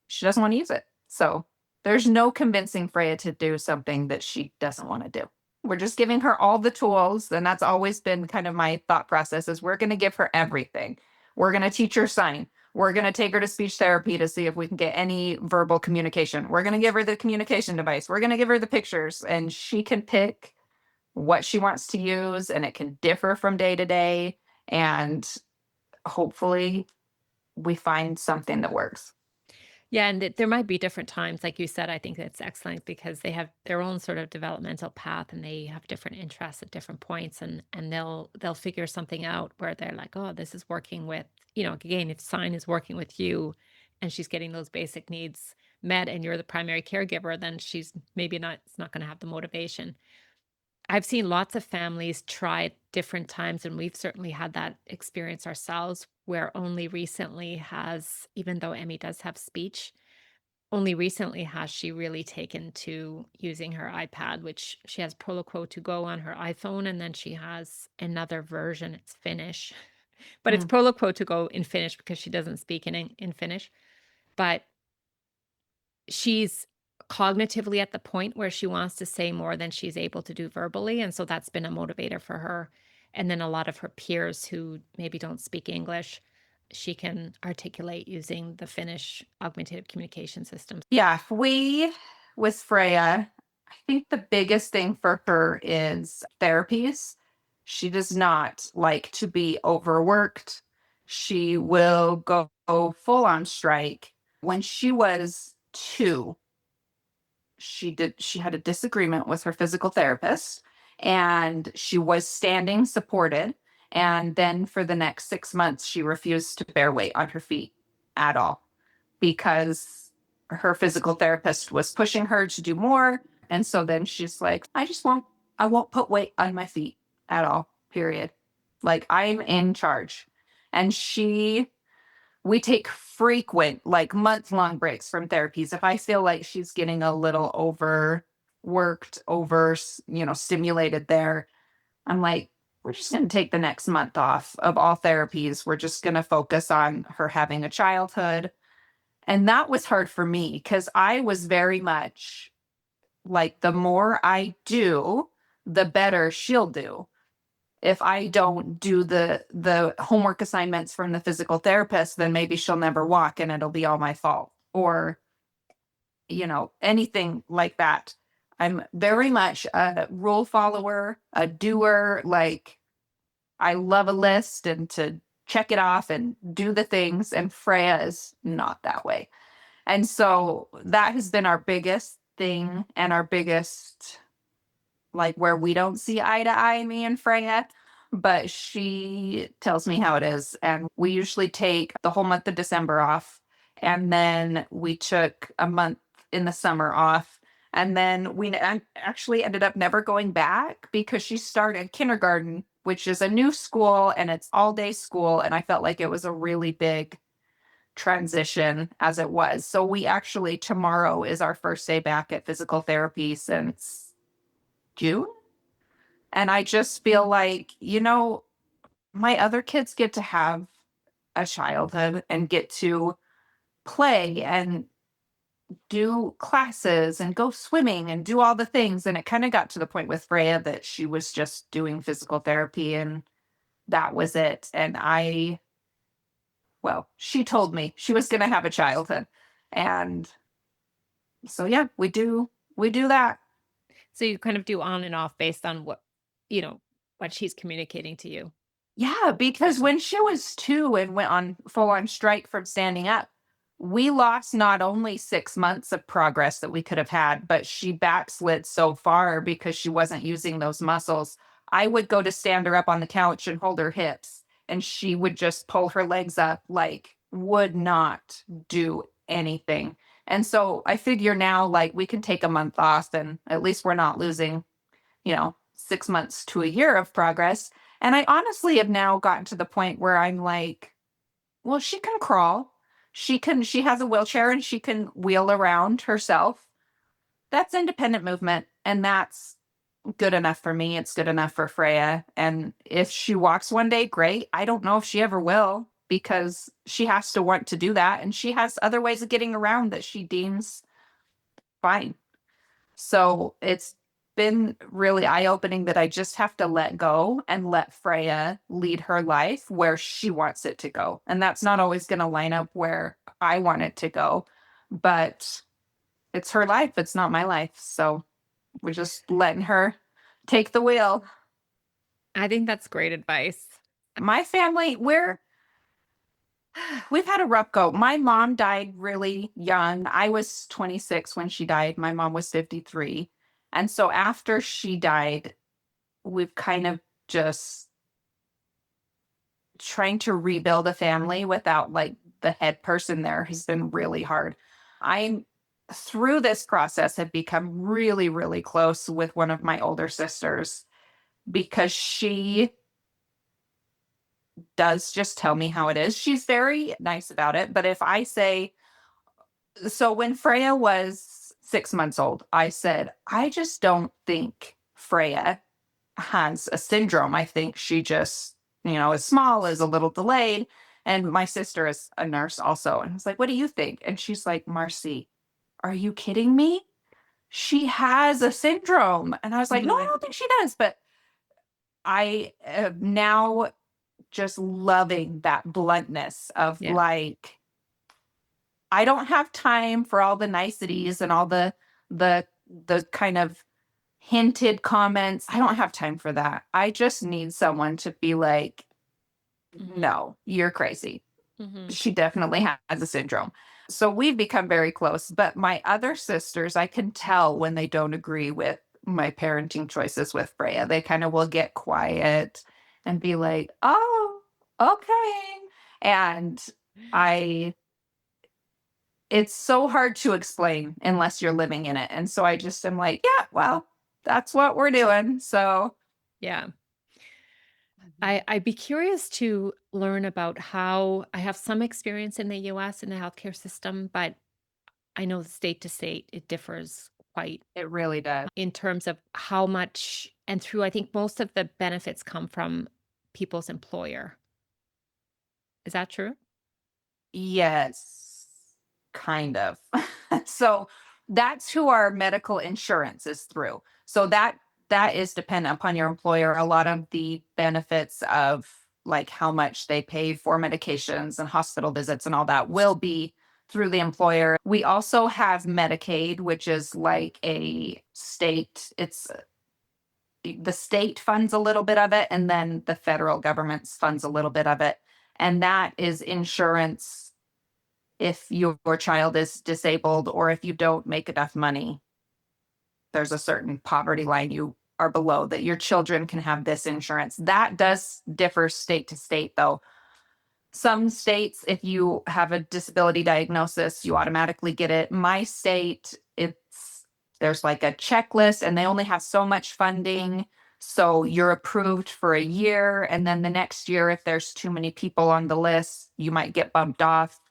she doesn't want to use it. So there's no convincing Freya to do something that she doesn't want to do. We're just giving her all the tools. And that's always been kind of my thought process is we're going to give her everything. We're going to teach her sign. We're going to take her to speech therapy to see if we can get any verbal communication. We're going to give her the communication device. We're going to give her the pictures and she can pick what she wants to use and it can differ from day to day. And hopefully we find something that works. Yeah, and there might be different times, like you said. I think that's excellent because they have their own sort of developmental path, and they have different interests at different points, and they'll figure something out where they're like, oh, this is working with, again, if sign is working with you, and she's getting those basic needs met, and you're the primary caregiver, then she's maybe not it's not going to have the motivation. I've seen lots of families try at different times, and we've certainly had that experience ourselves where only recently has, even though Emmy does have speech, only recently has she really taken to using her iPad, which she has Proloquo to go on her iPhone, and then she has another version. It's Finnish, but it's Mm. Proloquo to go in Finnish because she doesn't speak in Finnish. But she's cognitively at the point where she wants to say more than she's able to do verbally, and so that's been a motivator for her. And then a lot of her peers who maybe don't speak English, she can articulate using the Finnish augmentative communication systems. Yeah, with Freya, I think the biggest thing for her is therapies. She does not like to be overworked. She will go full on strike. When she was 2, she had a disagreement with her physical therapist and she was standing supported. And then for the next 6 months, she refused to bear weight on her feet at all because her physical therapist was pushing her to do more. And so then she's like, I won't put weight on my feet at all, period. Like I'm in charge. And we take frequent, like month-long breaks from therapies. If I feel like she's getting a little overworked, stimulated there, I'm like, we're just going to take the next month off of all therapies. We're just going to focus on her having a childhood. And that was hard for me because I was very much like, the more I do, the better she'll do. if I don't do the homework assignments from the physical therapist, then maybe she'll never walk and it'll be all my fault. Or, anything like that. I'm very much a rule follower, a doer. Like, I love a list and to check it off and do the things. And Freya is not that way. And so that has been our biggest thing and our biggest, like, where we don't see eye to eye, me and Freya. But she tells me how it is. And we usually take the whole month of December off. And then we took a month in the summer off. And then we actually ended up never going back because she started kindergarten, which is a new school and it's all day school. And I felt like it was a really big transition as it was. So we actually, tomorrow is our first day back at physical therapy since June. And I just feel like, my other kids get to have a childhood and get to play and do classes and go swimming and do all the things. And it kind of got to the point with Freya that she was just doing physical therapy and that was it. And she told me she was going to have a childhood. And so, yeah, we do that. So you kind of do on and off based on you know, what she's communicating to you. Yeah, because when she was 2 and went on full-on strike from standing up, we lost not only 6 months of progress that we could have had, but she backslid so far because she wasn't using those muscles. I would go to stand her up on the couch and hold her hips, and she would just pull her legs up, like, would not do anything. And so I figure now, like, we can take a month off and at least we're not losing, 6 months to a year of progress. And I honestly have now gotten to the point where I'm like, well, she can crawl. She has a wheelchair and she can wheel around herself. That's independent movement. And that's good enough for me. It's good enough for Freya. And if she walks one day, great. I don't know if she ever will because she has to want to do that. And she has other ways of getting around that she deems fine. So it's been really eye opening that I just have to let go and let Freya lead her life where she wants it to go. And that's not always going to line up where I want it to go, but it's her life. It's not my life. So we're just letting her take the wheel. I think that's great advice. My family, we've had a rough go. My mom died really young. I was 26 when she died. My mom was 53. And so after she died, we've kind of just trying to rebuild a family without like the head person there has been really hard. I'm through this process have become really, really close with one of my older sisters because she does just tell me how it is. She's very nice about it. But if I say, so when Freya was 6 months old, I said, I just don't think Freya has a syndrome. I think she just, is small, is a little delayed. And my sister is a nurse also. And I was like, what do you think? And she's like, Marci, are you kidding me? She has a syndrome. And I was like, no, I don't think she does. But I am now just loving that bluntness of Yeah. like, I don't have time for all the niceties and all the kind of hinted comments. I don't have time for that. I just need someone to be like, no, you're crazy. Mhm. She definitely has a syndrome. So we've become very close. But my other sisters, I can tell when they don't agree with my parenting choices with Freya. They kind of will get quiet and be like, oh, okay. And I, it's so hard to explain unless you're living in it. And so I just am like, yeah, well, that's what we're doing. So Yeah. I'd be curious to learn about how I have some experience in the US in the healthcare system, but I know state to state it differs quite it really does. in terms of how much and through I think most of the benefits come from people's employer. Is that true? Yes, kind of. So that's who our medical insurance is through. So that is dependent upon your employer. A lot of the benefits of like how much they pay for medications and hospital visits and all that will be through the employer. We also have Medicaid, which is like a state, it's the state funds a little bit of it, and then the federal government funds a little bit of it. And that is insurance if your child is disabled or if you don't make enough money. There's a certain poverty line you are below that your children can have this insurance. That does differ state to state, though. Some states, if you have a disability diagnosis, you automatically get it. My state, there's like a checklist and they only have so much funding. So you're approved for a year. And then the next year, if there's too many people on the list, you might get bumped off.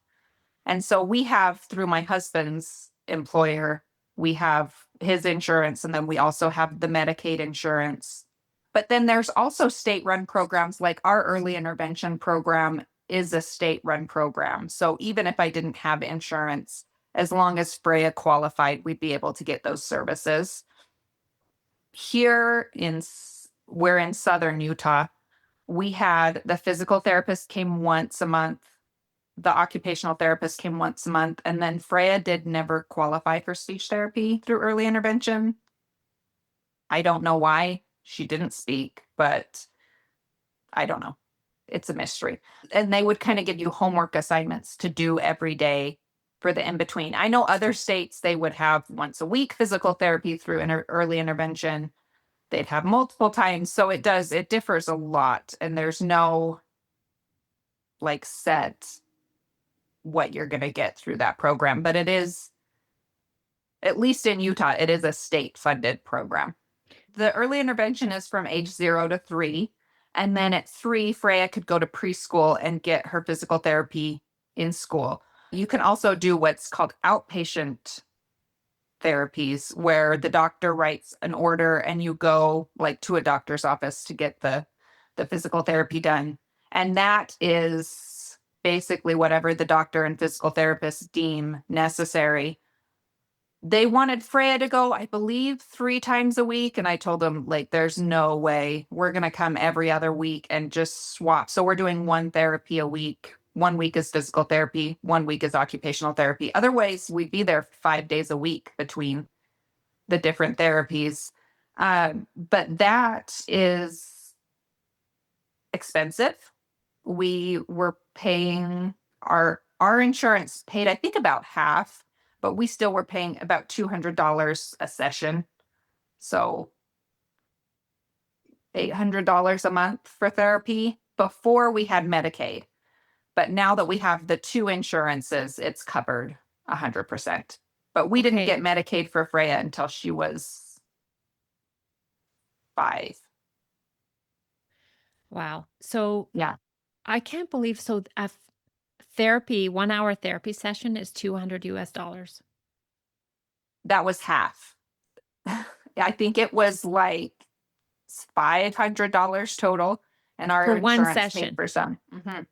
And so we have, through my husband's employer, we have his insurance, and then we also have the Medicaid insurance. But then there's also state-run programs, like our early intervention program is a state-run program. So even if I didn't have insurance, as long as Freya qualified, we'd be able to get those services. Here we're in southern Utah. We had the physical therapist came once a month. The occupational therapist came once a month, and then Freya did never qualify for speech therapy through early intervention. I don't know why she didn't speak, but I don't know. It's a mystery. And they would kind of give you homework assignments to do every day for the in between. I know other states, they would have once a week physical therapy through early intervention. They'd have multiple times. So it differs a lot. And there's no like set what you're going to get through that program. But it is, at least in Utah, it is a state funded program. The early intervention is from age 0 to 3. And then at 3, Freya could go to preschool and get her physical therapy in school. You can also do what's called outpatient therapies, where the doctor writes an order and you go like to a doctor's office to get the physical therapy done. And that is basically whatever the doctor and physical therapist deem necessary. They wanted Freya to go, I believe, 3 times a week. And I told them, like, there's no way. We're going to come every other week and just swap. So we're doing one therapy a week. 1 week is physical therapy. 1 week is occupational therapy. Otherwise, we'd be there 5 days a week between the different therapies. But that is expensive. We were paying our insurance paid, I think, about half, but we still were paying about $200 a session. So $800 a month for therapy before we had Medicaid. But now that we have the 2 insurances, it's covered 100%. But we didn't get Medicaid for Freya until she was 5. Wow. So Yeah, I can't believe a therapy, 1 hour therapy session is $200 US. that was half. I think it was like $500 total, and our For one insurance paid session. for some. Mhm.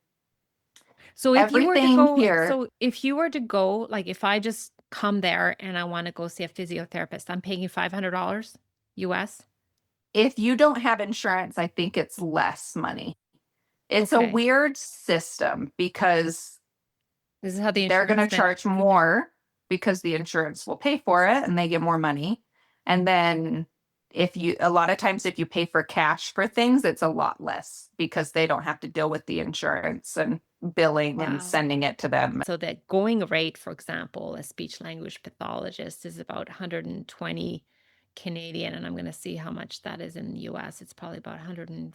So if you were to Everything go, here, like if I just come there and I want to go see a physiotherapist, I'm paying you $500 US. if you don't have insurance, I think it's less money. It's a Okay. weird system because This is how the they're going to insurance then. charge more because the insurance will pay for it and they get more money. And then a lot of times, if you pay for cash for things, it's a lot less because they don't have to deal with the insurance and billing and Wow. sending it to them. So the going rate, for example, a speech language pathologist is about 120 Canadian, and I'm going to see how much that is in the US. It's probably about 100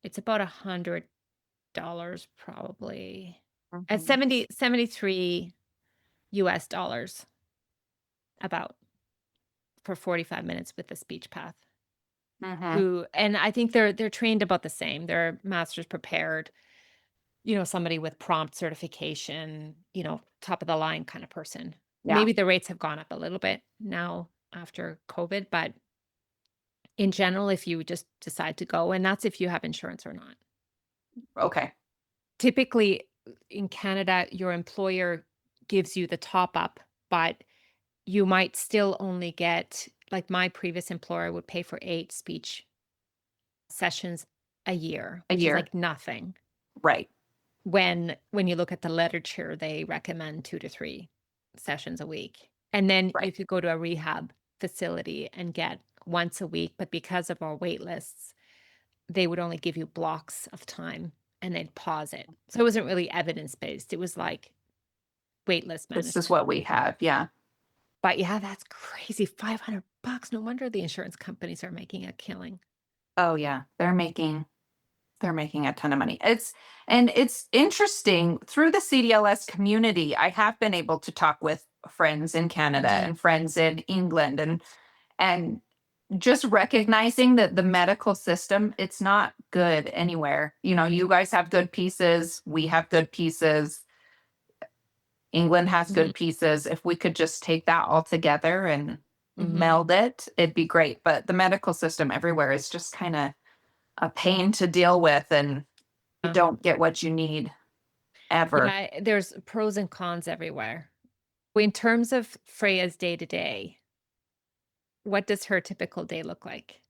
it's about $100 probably. At Mhm. 73 US dollars about for 45 minutes with the speech path. Mhm. Who and I think they're trained about the same. They're masters prepared, somebody with prompt certification, top of the line kind of person. Yeah. Maybe the rates have gone up a little bit now after COVID, but in general, if you just decide to go, and that's if you have insurance or not. Okay. Typically, in Canada, your employer gives you the top up, but you might still only get like my previous employer would pay for 8 speech sessions a year, A which is year. like nothing. Right. When you look at the literature, they recommend 2 to 3 sessions a week. And then you Right. could go to a rehab facility and get once a week, but because of our wait lists, they would only give you blocks of time and they'd pause it. So it wasn't really evidence-based. It was like wait list This is management. what we have. Yeah. But yeah, that's crazy. $500. No wonder the insurance companies are making a killing. Oh yeah. They're making a ton of money. It's interesting through the CDLS community. I have been able to talk with friends in Canada Mhm. and friends in England, and just recognizing that the medical system, it's not good anywhere. You guys have good pieces, we have good pieces, England has Mhm. good pieces. If we could just take that all together and Mhm. meld it, it'd be great. But the medical system everywhere is just kind of a pain to deal with, and you Yeah. don't get what you need ever. Yeah, there's pros and cons everywhere. In terms of Freya's day to day, what does her typical day look like?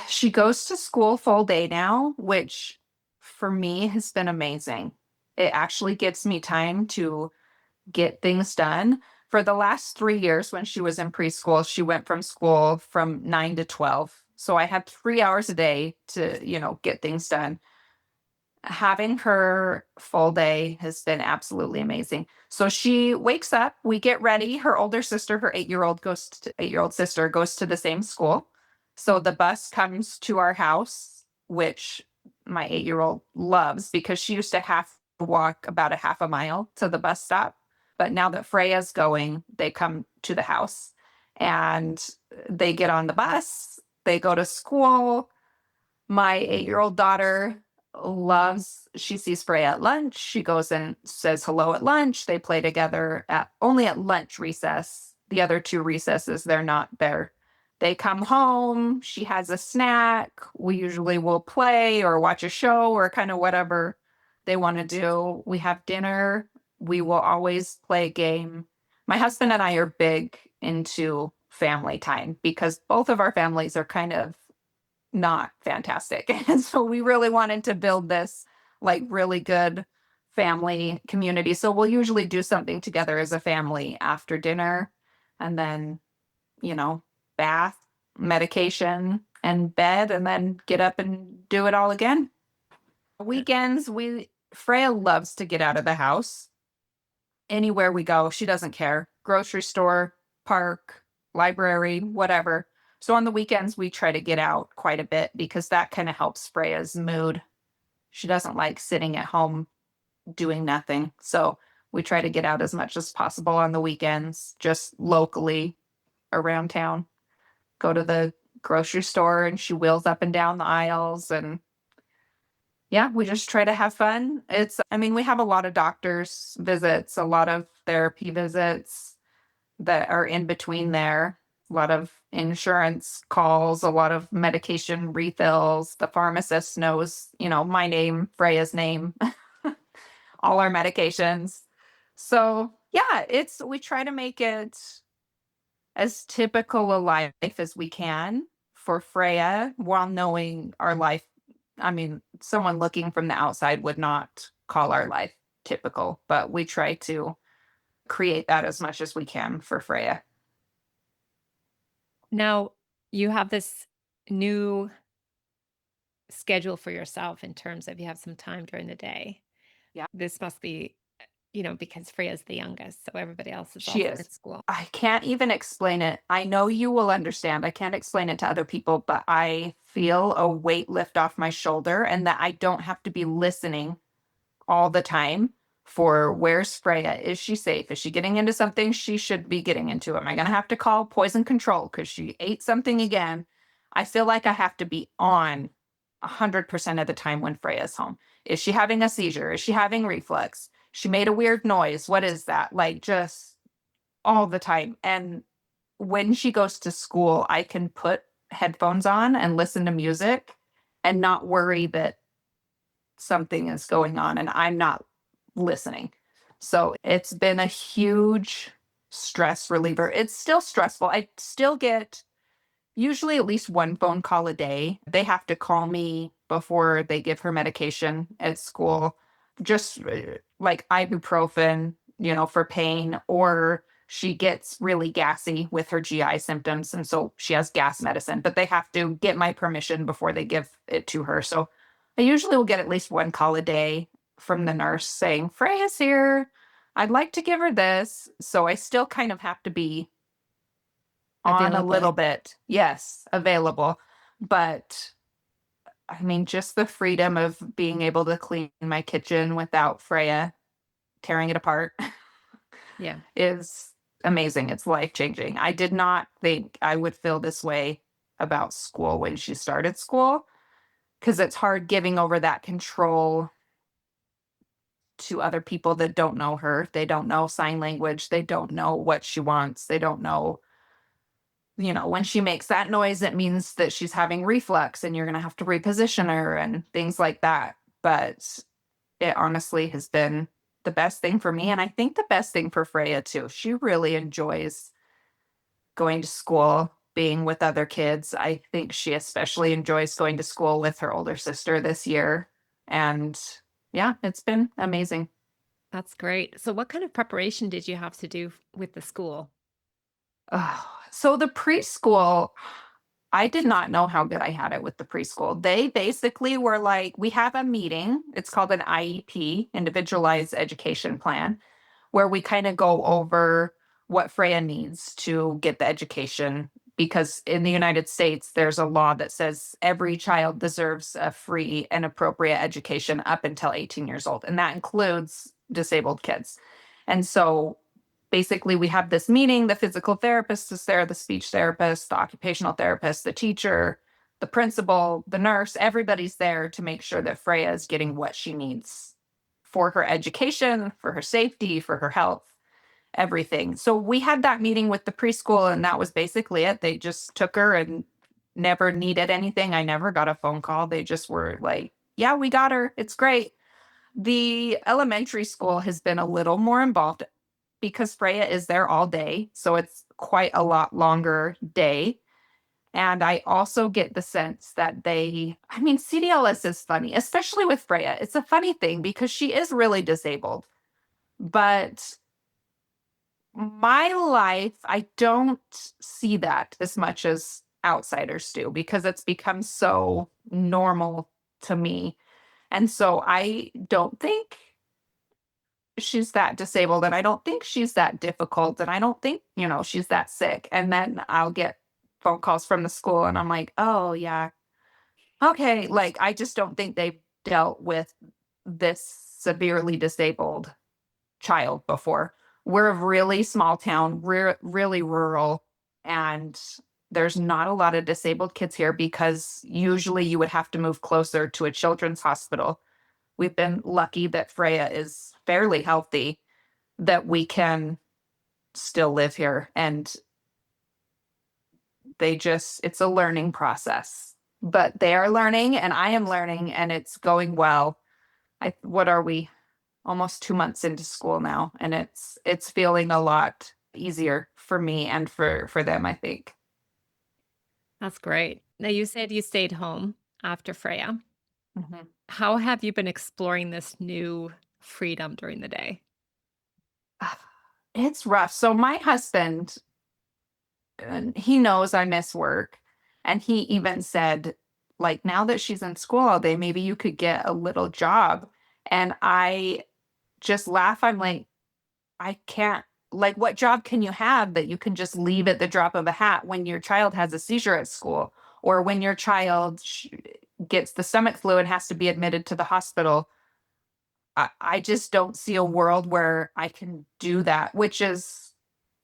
She goes to school full day now, which for me has been amazing. It actually gives me time to get things done. For the last 3 years, when she was in preschool, she went from school from 9 to 12. So I had 3 hours a day to, get things done. Having her full day has been absolutely amazing. So she wakes up, we get ready. Her older sister, her 8-year old sister goes to the same school. So the bus comes to our house, which my 8-year-old loves because she used to have to walk about a half a mile to the bus stop. But now that Freya's going, they come to the house and they get on the bus, they go to school. My 8-year-old daughter she sees Freya at lunch. She goes and says hello at lunch. They play together at only at lunch recess. The other two recesses, they're not there. They come home. She has a snack. We usually will play or watch a show or kind of whatever they want to do. We have dinner. We will always play a game. My husband and I are big into family time because both of our families are kind of not fantastic. And so we really wanted to build this like really good family community. So we'll usually do something together as a family after dinner and then, you know, bath, medication, and bed, and then get up and do it all again. Weekends, Freya loves to get out of the house. Anywhere we go, she doesn't care. Grocery store, park, library, whatever. So on the weekends, we try to get out quite a bit because that kind of helps Freya's mood. She doesn't like sitting at home doing nothing. So we try to get out as much as possible on the weekends, just locally around town. Go to the grocery store and she wheels up and down the aisles, and yeah, we just try to have fun. I mean, we have a lot of doctor's visits, a lot of therapy visits that are in between there, a lot of insurance calls, a lot of medication refills. The pharmacist knows, my name, Freya's name, all our medications. So, yeah, we try to make it as typical a life as we can for Freya while knowing our life. I mean, someone looking from the outside would not call our life typical, but we try to create that as much as we can for Freya. Now, you have this new schedule for yourself in terms of you have some time during the day. Yeah, This must be, because Freya's the youngest, so everybody else is she also is. in school. I can't even explain it. I know you will understand. I can't explain it to other people, but I feel a weight lift off my shoulder and that I don't have to be listening all the time for where's Freya? Is she safe? Is she getting into something she should be getting into? Am I going to have to call poison control because she ate something again? I feel like I have to be on 100% of the time when Freya's home. Is she having a seizure? Is she having reflux? She made a weird noise. What is that? Like just all the time. And when she goes to school, I can put headphones on and listen to music and not worry that something is going on and I'm not listening. So it's been a huge stress reliever. It's still stressful. I still get usually at least one phone call a day. They have to call me before they give her medication at school, just like ibuprofen, for pain, or she gets really gassy with her GI symptoms. And so she has gas medicine, but they have to get my permission before they give it to her. So I usually will get at least one call a day from the nurse saying, Freya's here. I'd like to give her this. So I still kind of have to be on a little Available. bit. Yes, available. But I mean, just the freedom of being able to clean my kitchen without Freya tearing it apart Yeah. is amazing. It's life changing. I did not think I would feel this way about school when she started school because it's hard giving over that control to other people that don't know her. They don't know sign language. They don't know what she wants. They don't know, when she makes that noise, it means that she's having reflux and you're going to have to reposition her and things like that. But it honestly has been the best thing for me. And I think the best thing for Freya too. She really enjoys going to school, being with other kids. I think she especially enjoys going to school with her older sister this year. And yeah, it's been amazing. That's great. So what kind of preparation did you have to do with the school? So the preschool, I did not know how good I had it with the preschool. They basically were like, we have a meeting. It's called an IEP, Individualized Education Plan, where we kind of go over what Freya needs to get the education. Because in the United States, there's a law that says every child deserves a free and appropriate education up until 18 years old. And that includes disabled kids. And so basically we have this meeting. The physical therapist is there, the speech therapist, the occupational therapist, the teacher, the principal, the nurse, everybody's there to make sure that Freya is getting what she needs for her education, for her safety, for her health, everything. So we had that meeting with the preschool, and that was basically it. They just took her and never needed anything. I never got a phone call. They just were like, yeah, we got her. It's great. The elementary school has been a little more involved because Freya is there all day. So it's quite a lot longer day. And I also get the sense that CdLS is funny, especially with Freya. It's a funny thing because she is really disabled. But my life, I don't see that as much as outsiders do because it's become so normal to me. And so I don't think she's that disabled, and I don't think she's that difficult, and I don't think, she's that sick. And then I'll get phone calls from the school and I'm like, "Oh, yeah. Okay." Like I just don't think they've dealt with this severely disabled child before. We're a really small town, we're really rural, and there's not a lot of disabled kids here because usually you would have to move closer to a children's hospital. We've been lucky that Freya is fairly healthy, that we can still live here. And it's a learning process. But they are learning and I am learning and it's going well. What are we? Almost 2 months into school now. And it's feeling a lot easier for me and for them, I think. That's great. Now you said you stayed home after Freya. Mhm. How have you been exploring this new freedom during the day? It's rough. So my husband, he knows I miss work. And he even said, like, now that she's in school all day, maybe you could get a little job. And I just laugh. I'm like, I can't. Like, what job can you have that you can just leave at the drop of a hat when your child has a seizure at school or when your child gets the stomach flu and has to be admitted to the hospital? I just don't see a world where I can do that, which is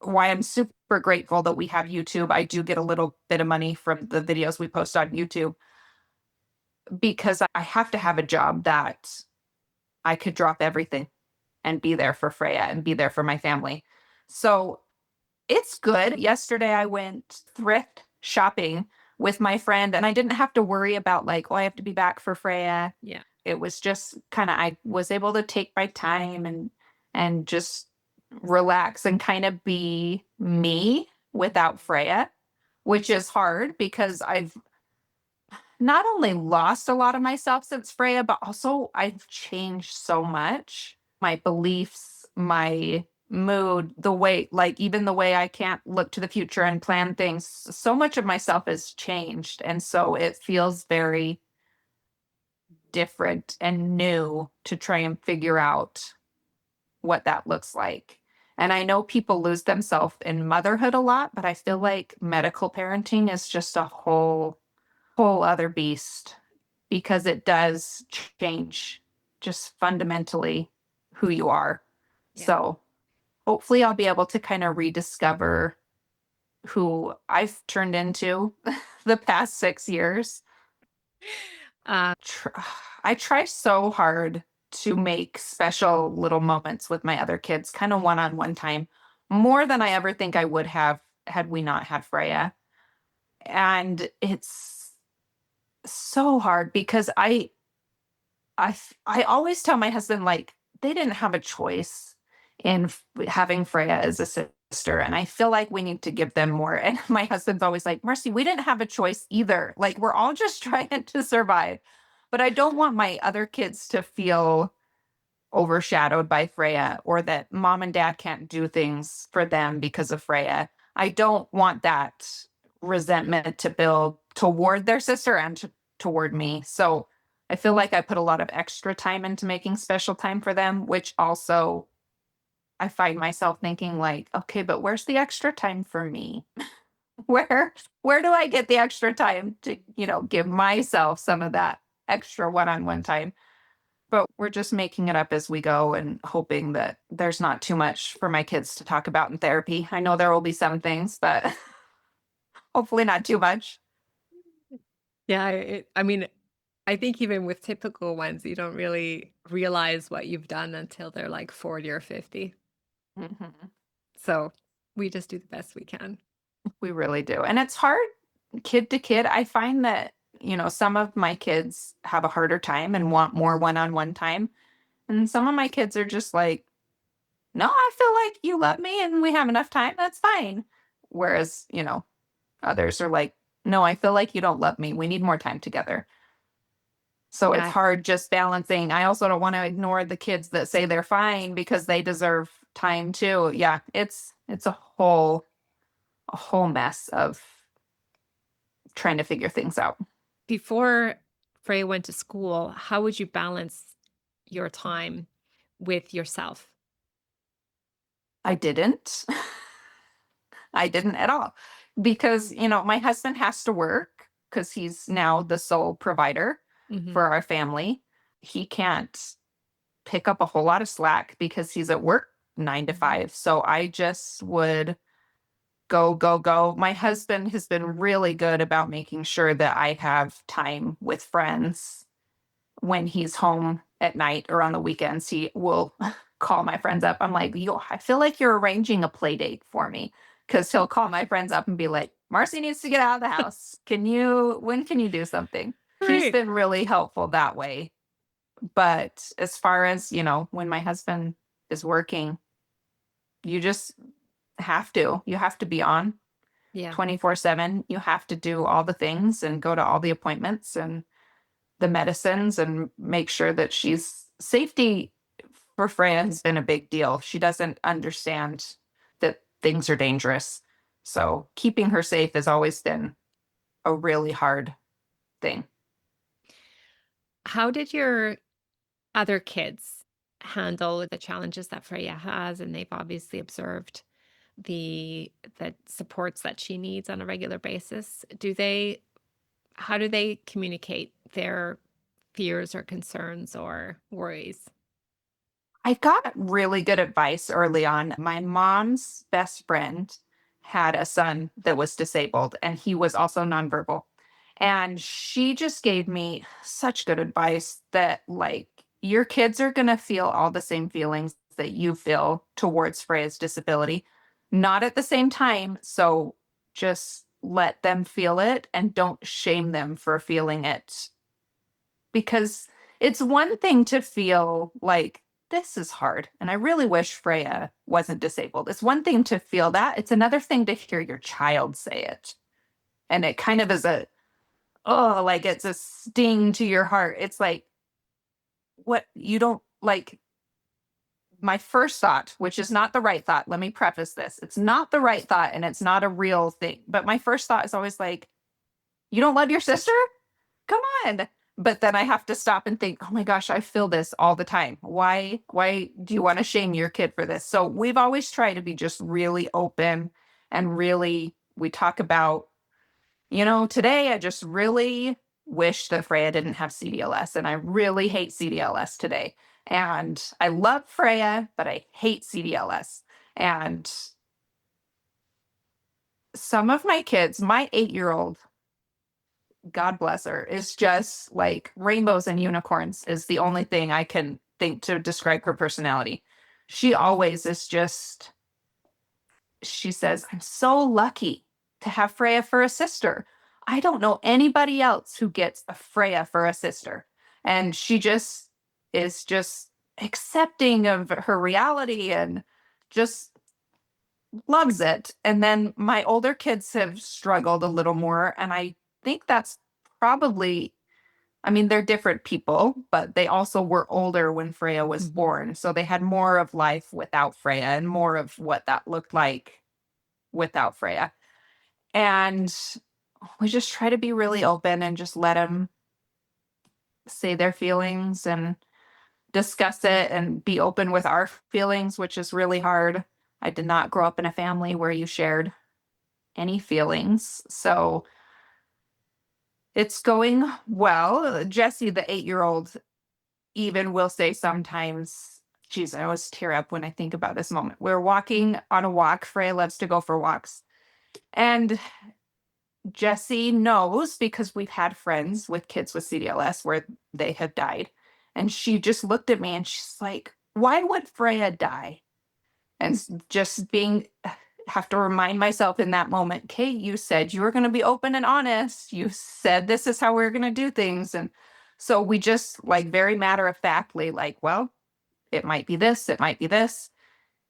why I'm super grateful that we have YouTube. I do get a little bit of money from the videos we post on YouTube because I have to have a job that I could drop everything and be there for Freya and be there for my family. So it's good. Yesterday, I went thrift shopping with my friend, and I didn't have to worry about, like, oh, I have to be back for Freya. Yeah. It was just kind of, I was able to take my time and just relax and kind of be me without Freya, which is hard because I've not only lost a lot of myself since Freya, but also I've changed so much. My beliefs, my mood, the way, like even the way I can't look to the future and plan things, so much of myself has changed. And so it feels very different and new to try and figure out what that looks like. And I know people lose themselves in motherhood a lot, but I feel like medical parenting is just a whole other beast because it does change just fundamentally who you are. Yeah. So hopefully I'll be able to kind of rediscover who I've turned into the past 6 years. Uh, Tr- I try so hard to make special little moments with my other kids, kind of one on one time, more than I ever think I would have had we not had Freya. And it's so hard because I always tell my husband, like, they didn't have a choice in having Freya as a sister. And I feel like we need to give them more. And my husband's always like, Marcy, we didn't have a choice either. Like, we're all just trying to survive. But I don't want my other kids to feel overshadowed by Freya or that mom and dad can't do things for them because of Freya. I don't want that resentment to build toward their sister and toward me. So I feel like I put a lot of extra time into making special time for them, which also I find myself thinking like, okay, but where's the extra time for me? Where where do I get the extra time to, give myself some of that extra one-on-one time? But we're just making it up as we go and hoping that there's not too much for my kids to talk about in therapy. I know there will be some things, but hopefully not too much. yeah, I mean, I think even with typical ones, you don't really realize what you've done until they're like 40 or 50. Mhm. So we just do the best we can. We really do. And it's hard kid to kid. I find that, some of my kids have a harder time and want more one on one time. And some of my kids are just like, no, I feel like you love me and we have enough time. That's fine. Whereas, others are like, no, I feel like you don't love me. We need more time together. So it's Yeah. hard just balancing. I also don't want to ignore the kids that say they're fine because they deserve time too. Yeah, it's a whole mess of trying to figure things out. Before Freya went to school, how would you balance your time with yourself? I didn't. I didn't at all because, my husband has to work because he's now the sole provider Mhm. for our family. He can't pick up a whole lot of slack because he's at work 9 to 5. So I just would go, go, go. My husband has been really good about making sure that I have time with friends when he's home at night or on the weekends. He will call my friends up. I'm like, I feel like you're arranging a play date for me because he'll call my friends up and be like, Marcy needs to get out of the house. When can you do something? He's Great. been really helpful that way. But as far as, when my husband is working, you just you have to be on Yeah. 24/7. You have to do all the things and go to all the appointments and the medicines and make sure that she's safety for Freya has been a big deal. She doesn't understand that things are dangerous. So keeping her safe has always been a really hard thing. How did your other kids handle the challenges that Freya has? And they've obviously observed the supports that she needs on a regular basis. How do they communicate their fears or concerns or worries? I got really good advice early on. My mom's best friend had a son that was disabled, and he was also nonverbal. And she just gave me such good advice that, like, your kids are going to feel all the same feelings that you feel towards Freya's disability, not at the same time. So just let them feel it and don't shame them for feeling it because it's one thing to feel like this is hard. And I really wish Freya wasn't disabled. It's one thing to feel that, it's another thing to hear your child say it. And it kind of is oh, like it's a sting to your heart. It's like, what you don't like. My first thought, which is not the right thought, let me preface this. It's not the right thought and it's not a real thing. But my first thought is always like, you don't love your sister? Come on. But then I have to stop and think, oh my gosh, I feel this all the time. Why do you want to shame your kid for this? So we've always tried to be just really open and really, we talk about, today I just really wish that Freya didn't have CdLS, and I really hate CdLS today. And I love Freya, but I hate CdLS. And some of my kids, my 8-year-old, God bless her, is just like rainbows and unicorns is the only thing I can think to describe her personality. She always is just, she says, I'm so lucky to have Freya for a sister. I don't know anybody else who gets a Freya for a sister. And she just is just accepting of her reality and just loves it. And then my older kids have struggled a little more. And I think that's probably, I mean, they're different people, but they also were older when Freya was born. So they had more of life without Freya and more of what that looked like without Freya. And we just try to be really open and just let them say their feelings and discuss it and be open with our feelings, which is really hard. I did not grow up in a family where you shared any feelings. So it's going well. Jesse, the 8-year-old, even will say sometimes, geez, I always tear up when I think about this moment. We're walking on a walk. Freya loves to go for walks. And Jesse knows because we've had friends with kids with CdLS where they have died. And she just looked at me and she's like, why would Freya die? And just have to remind myself in that moment, Kate, you said you were going to be open and honest. You said this is how we're going to do things. And so we just like very matter of factly, like, well, it might be this, it might be this.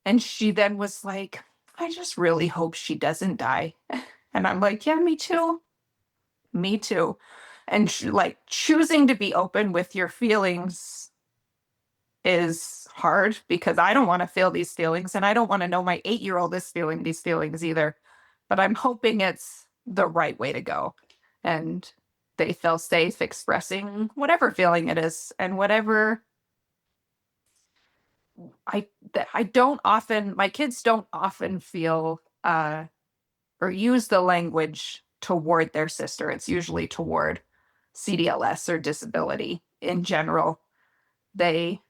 And she then was like, I just really hope she doesn't die. And I'm like, yeah, me too. Me too. And like choosing to be open with your feelings is hard because I don't want to feel these feelings and I don't want to know my 8-year-old is feeling these feelings either. But I'm hoping it's the right way to go. And they feel safe expressing whatever feeling it is and whatever I don't often, my kids don't often feel or use the language toward their sister. It's usually toward CdLS or disability in general. They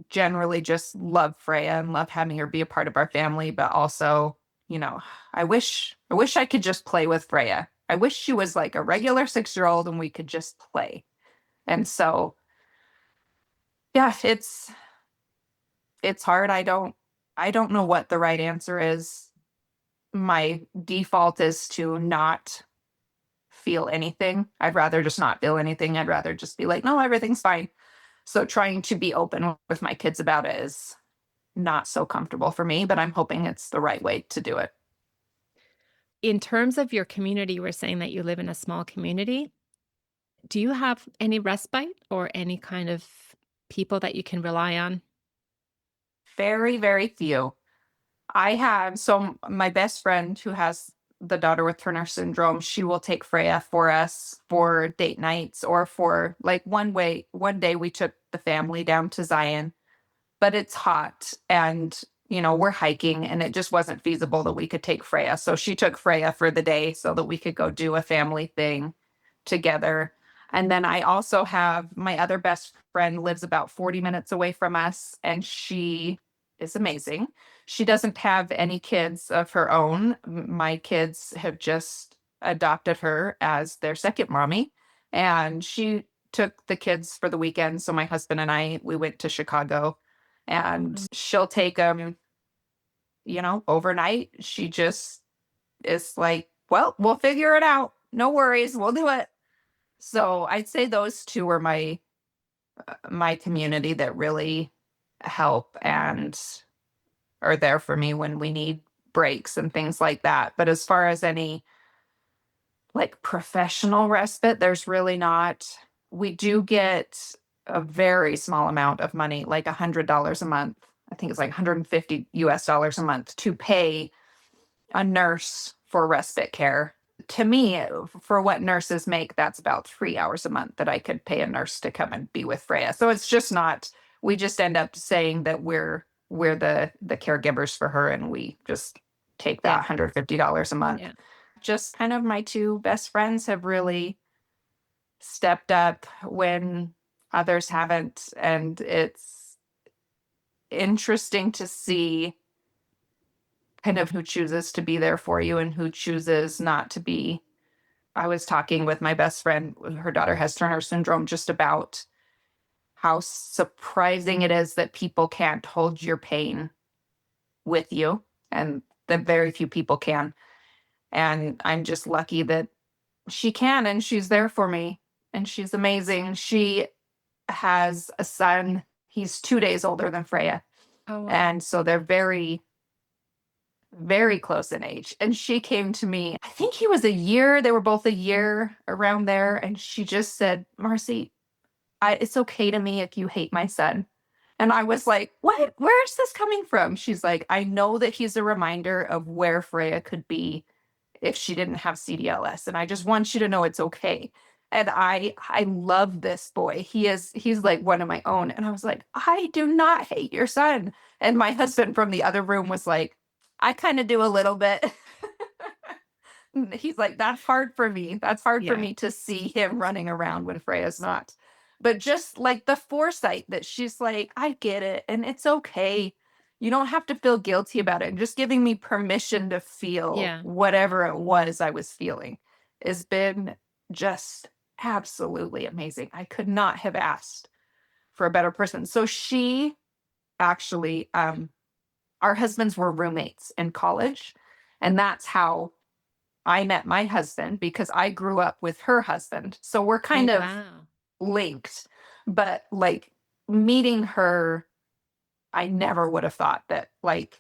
generally just love Freya and love having her be a part of our family, but also, I wish I could just play with Freya. I wish she was like a regular 6-year-old and we could just play. And so, yeah, it's hard. I don't know what the right answer is. My default is to not feel anything. I'd rather just not feel anything. I'd rather just be like, no, everything's fine. So trying to be open with my kids about it is not so comfortable for me, but I'm hoping it's the right way to do it. In terms of your community, you were saying that you live in a small community. Do you have any respite or any kind of people that you can rely on? Very, very few. So my best friend who has the daughter with Turner syndrome, she will take Freya for us for date nights or for like one day we took the family down to Zion, but it's hot and we're hiking and it just wasn't feasible that we could take Freya. So she took Freya for the day so that we could go do a family thing together. And then I also have my other best friend lives about 40 minutes away from us and she is amazing. She doesn't have any kids of her own. My kids have just adopted her as their second mommy and she took the kids for the weekend. So my husband and we went to Chicago and she'll take them, overnight. She just is like, well, we'll figure it out. No worries. We'll do it. So I'd say those two are my community that really help and are there for me when we need breaks and things like that. But as far as any like professional respite, there's really not. We do get a very small amount of money, like $100 a month. I think it's like 150 US dollars a month to pay a nurse for respite care. To me, for what nurses make, that's about 3 hours a month that I could pay a nurse to come and be with Freya. So it's just not, we just end up saying that we're the caregivers for her and we just take that Yeah. $150 a month. Yeah. Just kind of my two best friends have really stepped up when others haven't. And it's interesting to see kind of who chooses to be there for you and who chooses not to be. I was talking with my best friend, her daughter has Turner syndrome, just about how surprising it is that people can't hold your pain with you, and that very few people can. And I'm just lucky that she can, and she's there for me, and she's amazing. She has a son. He's 2 days older than Freya. Oh, wow. And so they're very, very close in age. And she came to me, I think he was a year, they were both a year around there. And she just said, Marci, it's okay to me if you hate my son. And I was like, what? Where's this coming from? She's like, I know that he's a reminder of where Freya could be if she didn't have CdLS. And I just want you to know it's okay. And I love this boy. He's like one of my own. And I was like, I do not hate your son. And my husband from the other room was like, I kind of do a little bit. He's like, that's hard for me. That's hard for Yeah. me to see him running around when Freya's not. But just like the foresight that she's like, I get it. And it's okay. You don't have to feel guilty about it. And just giving me permission to feel Yeah. whatever it was I was feeling has been just absolutely amazing. I could not have asked for a better person. So she actually, our husbands were roommates in college. And that's how I met my husband, because I grew up with her husband. So we're Oh, kind of wow. linked. But like meeting her, I never would have thought that like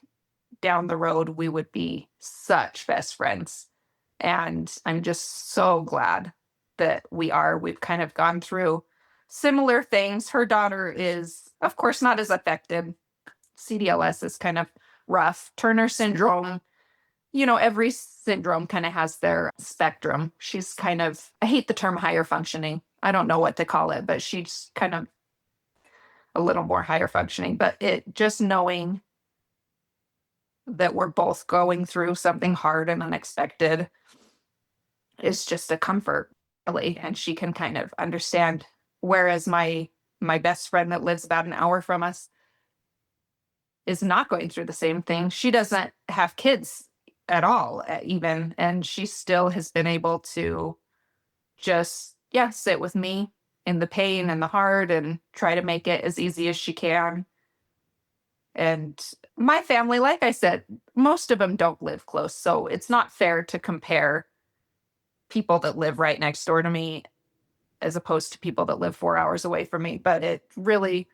down the road we would be such best friends. And I'm just so glad that we are. We've kind of gone through similar things. Her daughter is, of course, not as affected. CdLS is kind of rough. Turner syndrome, every syndrome kind of has their spectrum. She's kind of, I hate the term higher functioning. I don't know what to call it, but she's kind of a little more higher functioning. But it just knowing that we're both going through something hard and unexpected is just a comfort, really. And she can kind of understand. Whereas my best friend that lives about an hour from us is not going through the same thing. She doesn't have kids at all, even, and she still has been able to just, yeah, sit with me in the pain and the hard and try to make it as easy as she can. And my family, like I said, most of them don't live close, so it's not fair to compare people that live right next door to me as opposed to people that live 4 hours away from me. But it really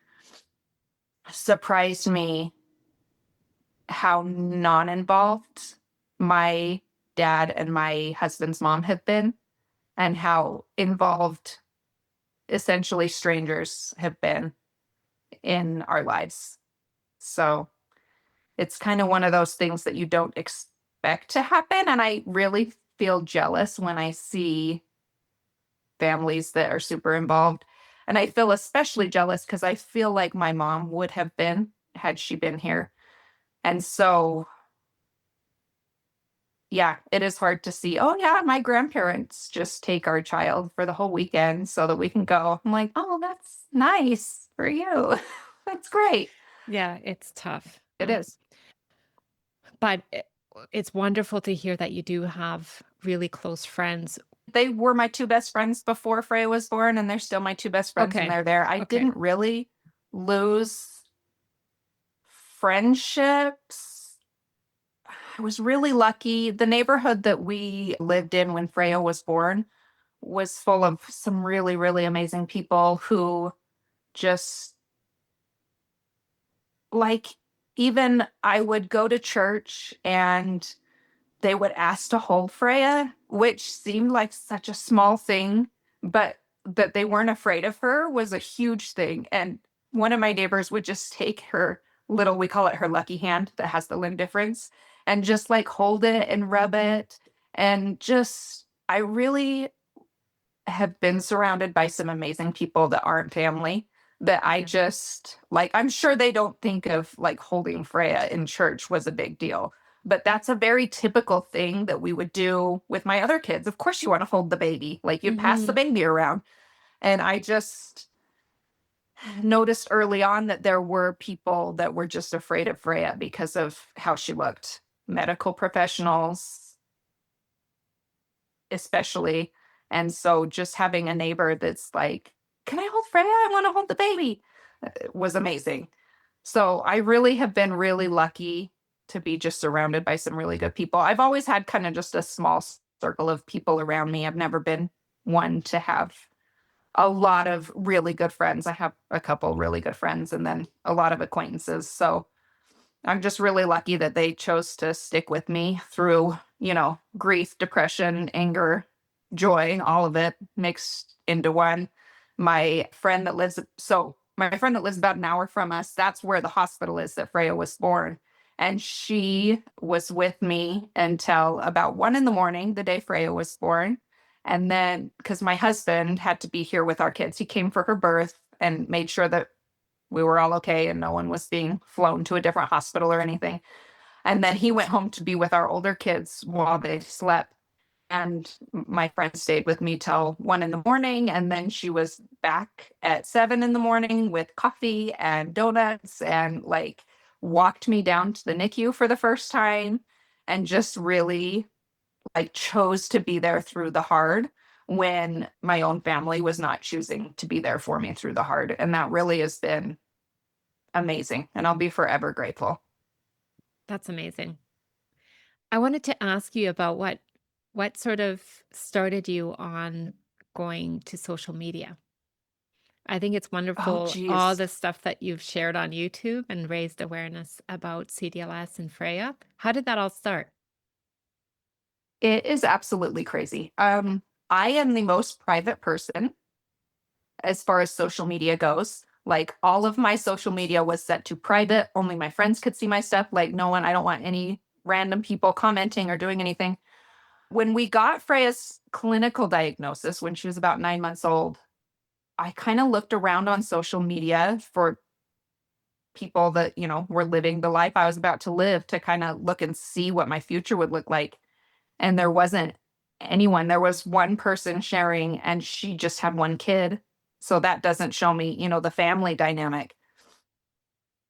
surprised me how non-involved my dad and my husband's mom have been, and how involved essentially strangers have been in our lives. So it's kind of one of those things that you don't expect to happen. And I really feel jealous when I see families that are super involved. And I feel especially jealous because I feel like my mom would have been had she been here. And so, yeah, it is hard to see, oh, yeah, my grandparents just take our child for the whole weekend so that we can go. I'm like, oh, that's nice for you. That's great. Yeah, it's tough. It is. But it's wonderful to hear that you do have really close friends. They were my two best friends before Freya was born, and they're still my two best friends when Okay. they're there. I Okay. didn't really lose friendships. I was really lucky. The neighborhood that we lived in when Freya was born was full of some really, really amazing people who just like, even I would go to church and they would ask to hold Freya, which seemed like such a small thing, but that they weren't afraid of her was a huge thing. And one of my neighbors would just take her little, we call it her lucky hand that has the limb difference, and just like hold it and rub it. And just, I really have been surrounded by some amazing people that aren't family that I Yeah. just like. I'm sure they don't think of like holding Freya in church was a big deal, but that's a very typical thing that we would do with my other kids. Of course, you want to hold the baby, like you'd pass the Mhm. baby around. And I just noticed early on that there were people that were just afraid of Freya because of how she looked. Medical professionals, especially. And so just having a neighbor that's like, "Can I hold Freya? I want to hold the baby," was amazing. So I really have been really lucky to be just surrounded by some really good people. I've always had kind of just a small circle of people around me. I've never been one to have a lot of really good friends. I have a couple really good friends and then a lot of acquaintances. So I'm just really lucky that they chose to stick with me through, grief, depression, anger, joy, all of it mixed into one. My friend that lives about an hour from us, that's where the hospital is that Freya was born. And she was with me until about 1 in the morning, the day Freya was born. And then, because my husband had to be here with our kids, he came for her birth and made sure that we were all okay and no one was being flown to a different hospital or anything. And then he went home to be with our older kids while they slept. And my friend stayed with me till 1 in the morning. And then she was back at 7 in the morning with coffee and donuts and like walked me down to the NICU for the first time and just really like chose to be there through the hard when my own family was not choosing to be there for me through the hard. And that really has been amazing, and I'll be forever grateful. That's amazing. I wanted to ask you about what sort of started you on going to social media? I think it's Oh, wonderful all geez. the stuff that you've shared on YouTube and raised awareness about CDLS and Freya. How did that all start? It is absolutely crazy. I am the most private person as far as social media goes. Like all of my social media was set to private. Only my friends could see my stuff. Like no one, I don't want any random people commenting or doing anything. When we got Freya's clinical diagnosis when she was about 9 months old, I kind of looked around on social media for people that, were living the life I was about to live to kind of look and see what my future would look like. And there wasn't anyone. There was one person sharing, and she just had one kid. So that doesn't show me, the family dynamic.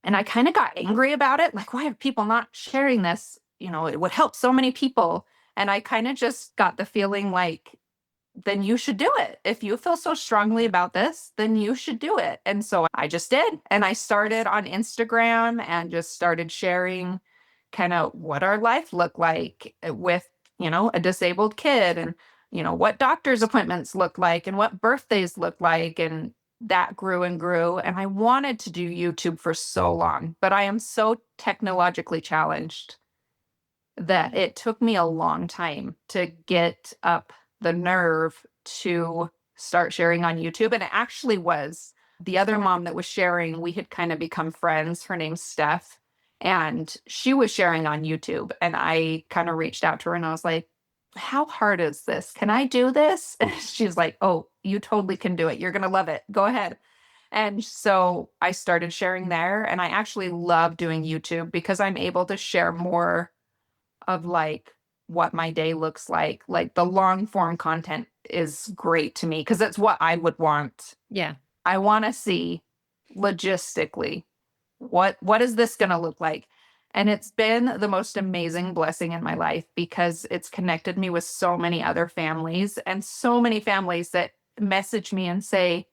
And I kind of got angry about it. Like, why are people not sharing this? It would help so many people. And I kind of just got the feeling like, then you should do it. If you feel so strongly about this, then you should do it. And so I just did. And I started on Instagram and just started sharing kind of what our life looked like with, a disabled kid and, what doctor's appointments look like and what birthdays look like. And that grew and grew. And I wanted to do YouTube for so long, but I am so technologically challenged that it took me a long time to get up the nerve to start sharing on YouTube. And it actually was the other mom that was sharing, we had kind of become friends. Her name's Steph. And she was sharing on YouTube. And I kind of reached out to her and I was like, how hard is this? Can I do this? And she's like, oh, you totally can do it. You're going to love it. Go ahead. And so I started sharing there. And I actually love doing YouTube because I'm able to share more of like what my day looks like. Like the long form content is great to me because it's what I would want. Yeah. I want to see logistically what is this going to look like? And it's been the most amazing blessing in my life because it's connected me with so many other families and so many families that message me and say,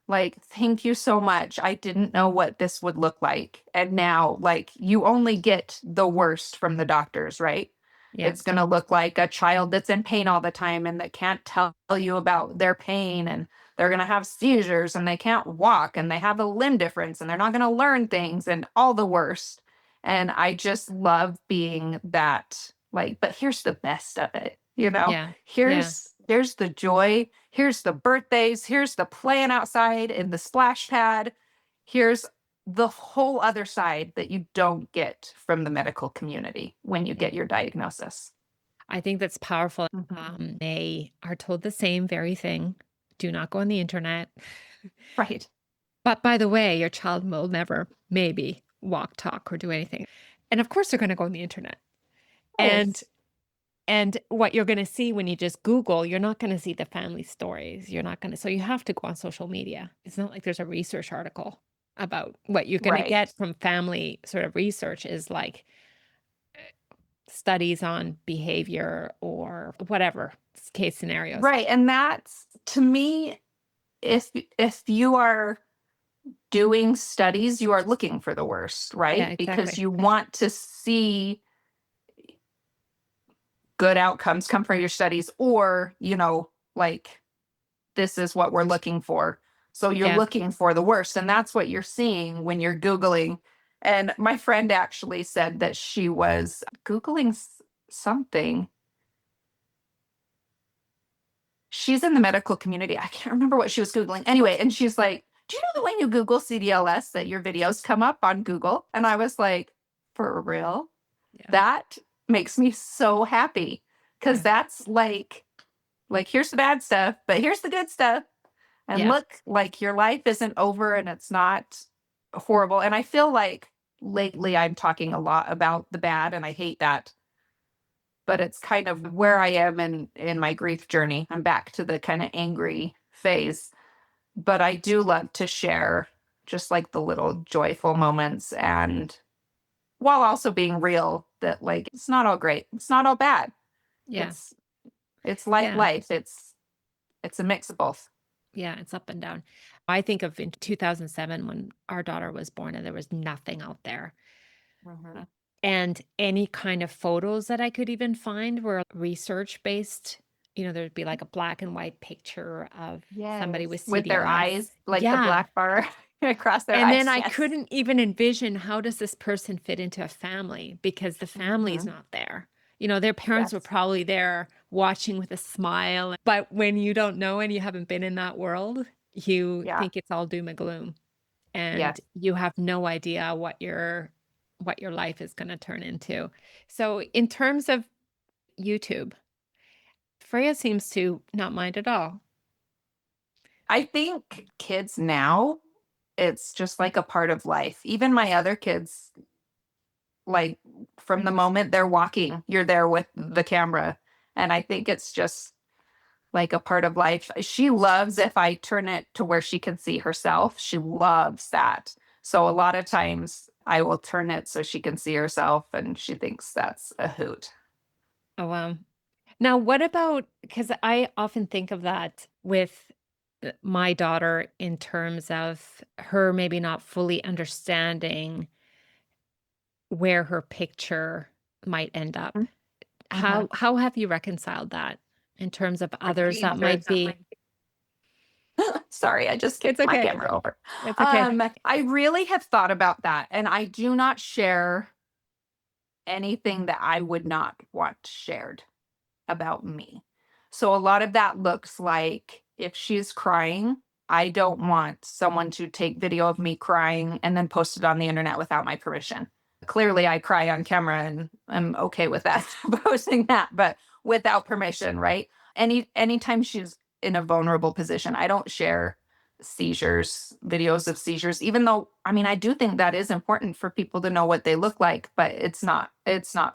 like, thank you so much. I didn't know what this would look like. And now, like, you only get the worst from the doctors, right? Yeah. It's going to look like a child that's in pain all the time and that can't tell you about their pain and they're going to have seizures and they can't walk and they have a limb difference and they're not going to learn things and all the worst. And I just love being that, like, but here's the best of it, Yeah. Yeah. here's the joy, here's the birthdays, here's the playing outside in the splash pad, here's the whole other side that you don't get from the medical community when you Yeah. get your diagnosis. I think that's powerful. Mhm. They are told the same very thing. Do not go on the internet. Right. But by the way, your child will never maybe walk, talk, or do anything. And of course they're going to go on the internet. And Right. what you're going to see when you just Google, you're not going to see the family stories. You're not going to, so you have to go on social media. It's not like there's a research article about what you're going to Right. get from family sort of research is like studies on behavior or whatever case scenarios. Right. And that's, to me, if you are doing studies, you are looking for the worst, Yeah, right? Because exactly. you want to see good outcomes come from your studies, or, like, this is what we're looking for. So you're Yeah. looking for the worst. And that's what you're seeing when you're Googling. And my friend actually said that she was Googling something. She's in the medical community. I can't remember what she was Googling. Anyway, and she's like, do you know that when you Google CdLS that your videos come up on Google? And I was like, for real? Yeah. That makes me so happy. Because Yeah. that's like, here's the bad stuff, but here's the good stuff. And Yeah. look, like, your life isn't over and it's not horrible. And I feel like lately I'm talking a lot about the bad, and I hate that. But it's kind of where I am in my grief journey. I'm back to the kind of angry phase. But I do love to share just like the little joyful moments, and while also being real that, like, it's not all great. It's not all bad. Yeah. It's it's like Yeah. life. It's a mix of both. Yeah. It's up and down. I think of in 2007 when our daughter was born and there was nothing out there. Mhm. And any kind of photos that I could even find were research based. There'd be like a black and white picture of somebody with Yes. With their CDLS. eyes, like the Yeah. black bar across their And then eyes. I Yes. couldn't even envision how does this person fit into a family because the family's Mhm. not there. Their parents were Yes. probably there watching with a smile. But when you don't know and you haven't been in that world, you Yeah. think it's all doom and gloom. And Yes. you have no idea what your life is going to turn into. So in terms of YouTube, Freya seems to not mind at all. I think kids now, it's just like a part of life. Even my other kids, like, from the moment they're walking, you're there with the camera. And I think it's just like a part of life. She loves if I turn it to where she can see herself. She loves that. So a lot of times I will turn it so she can see herself, and she thinks that's a hoot. Oh, wow. Now, what about, because I often think of that with my daughter in terms of her maybe not fully understanding where her picture might end up. Mm-hmm. How have you reconciled that in terms of Like others me, that might be? sorry, I just It's kicked my okay. camera over. It's okay. I really have thought about that, and I do not share anything that I would not want shared about me. So a lot of that looks like if she's crying, I don't want someone to take video of me crying and then post it on the internet without my permission. Clearly, I cry on camera and I'm okay with that, posting that, but without permission, right? Anytime she's in a vulnerable position, I don't share videos of seizures, even though, I mean, I do think that is important for people to know what they look like, but it's not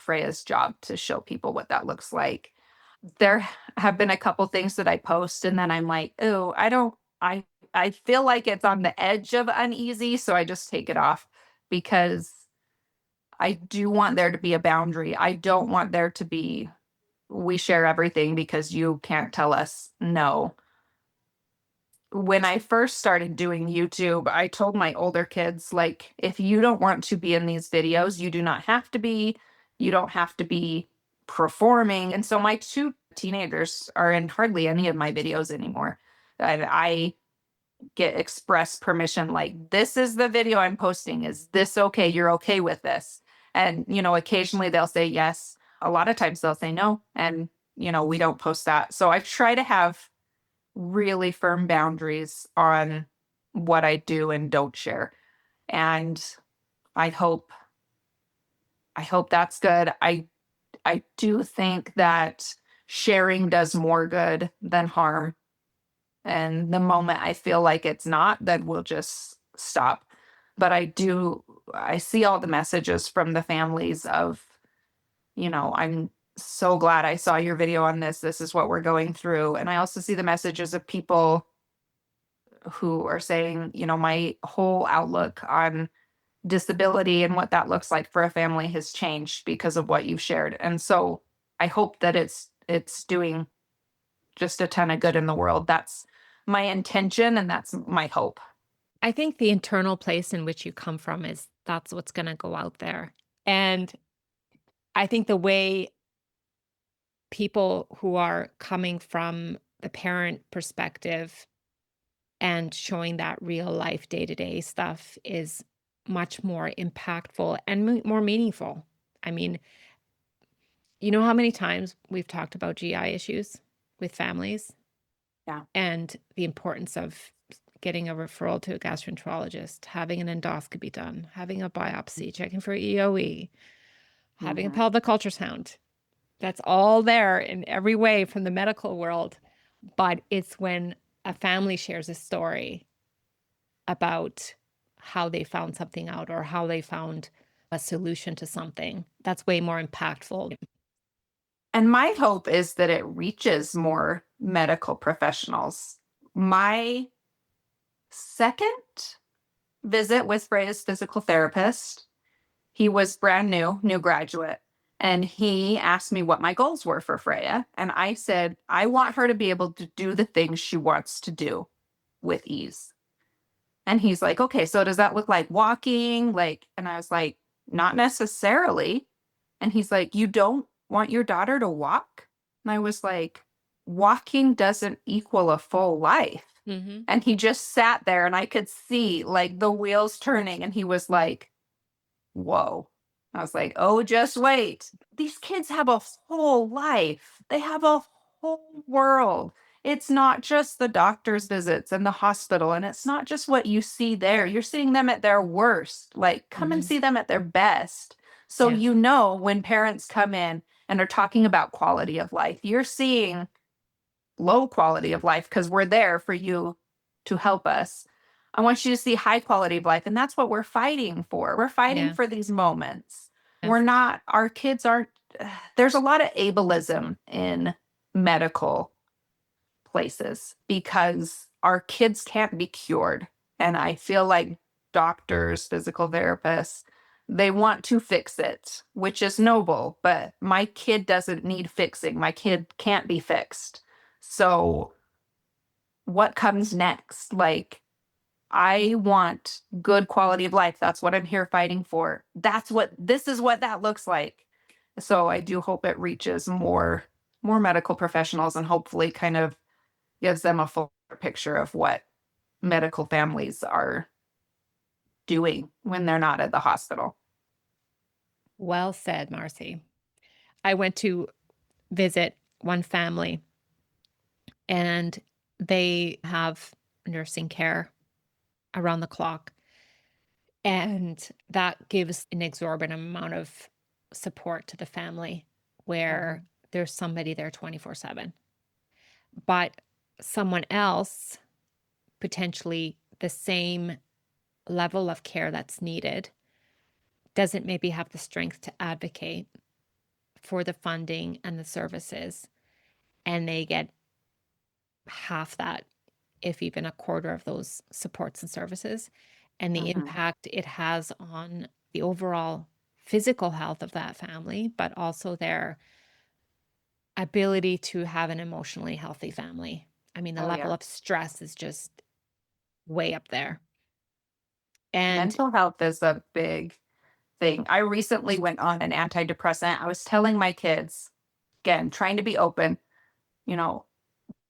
Freya's job to show people what that looks like. There have been a couple things that I post and then I'm like, oh, I feel like it's on the edge of uneasy, so I just take it off, because I do want there to be a boundary. I don't want there to be, we share everything because you can't tell us no. When I first started doing YouTube, I told my older kids, like, if you don't want to be in these videos, you do not have to be. You don't have to be performing. And so my two teenagers are in hardly any of my videos anymore. And I get express permission, like, this is the video I'm posting. Is this okay? You're okay with this? And, occasionally they'll say yes. A lot of times they'll say no. And, we don't post that. So I try to have really firm boundaries on what I do and don't share. And I hope that's good. I do think that sharing does more good than harm. And the moment I feel like it's not, then we'll just stop. But I see all the messages from the families of, I'm so glad I saw your video on this. This is what we're going through. And I also see the messages of people who are saying, my whole outlook on disability and what that looks like for a family has changed because of what you've shared. And so I hope that it's doing just a ton of good in the world. That's my intention and that's my hope. I think the internal place in which you come from that's what's going to go out there. And I think the way people who are coming from the parent perspective and showing that real life day-to-day stuff is much more impactful and more meaningful. I mean, you know how many times we've talked about GI issues with families Yeah. and the importance of getting a referral to a gastroenterologist, having an endoscopy done, having a biopsy, checking for EOE, having a Mhm. pelvic ultrasound. That's all there in every way from the medical world. But it's when a family shares a story about how they found something out or how they found a solution to something that's way more impactful. And my hope is that it reaches more medical professionals. My second visit with Freya's physical therapist, he was brand new graduate. And he asked me what my goals were for Freya. And I said, I want her to be able to do the things she wants to do with ease. And he's like, okay, so does that look like walking? And I was like, not necessarily. And he's like, you don't want your daughter to walk? And I was like, walking doesn't equal a full life. Mhm. And he just sat there and I could see like the wheels turning. And he was like, whoa. I was like, oh, just wait. These kids have a whole life, they have a whole world. It's not just the doctor's visits and the hospital, and it's not just what you see there. You're seeing them at their worst. Like, come and Mhm. see them at their best. So, Yeah. when parents come in and are talking about quality of life, you're seeing low quality of life because we're there for you to help us. I want you to see high quality of life. And that's what we're fighting for. We're fighting Yeah. for these moments. We're Yes. not, our kids aren't, there's a lot of ableism in medical places because our kids can't be cured. And I feel like doctors, physical therapists, they want to fix it, which is noble, but my kid doesn't need fixing. My kid can't be fixed. So, what comes next? Like, I want good quality of life. That's what I'm here fighting for. This is what that looks like. So I do hope it reaches more medical professionals and hopefully kind of gives them a full picture of what medical families are doing when they're not at the hospital. Well said, Marcy. I went to visit one family and they have nursing care around the clock. And that gives an exorbitant amount of support to the family where Mhm. there's somebody there 24/7. But someone else, potentially the same level of care that's needed, doesn't maybe have the strength to advocate for the funding and the services. And they get half that, if even a quarter of those supports and services. And the Mhm. impact it has on the overall physical health of that family, but also their ability to have an emotionally healthy family. I mean, the Oh level yeah. of stress is just way up there. And Mental health is a big thing. I recently went on an antidepressant. I was telling my kids, again, trying to be open, you know,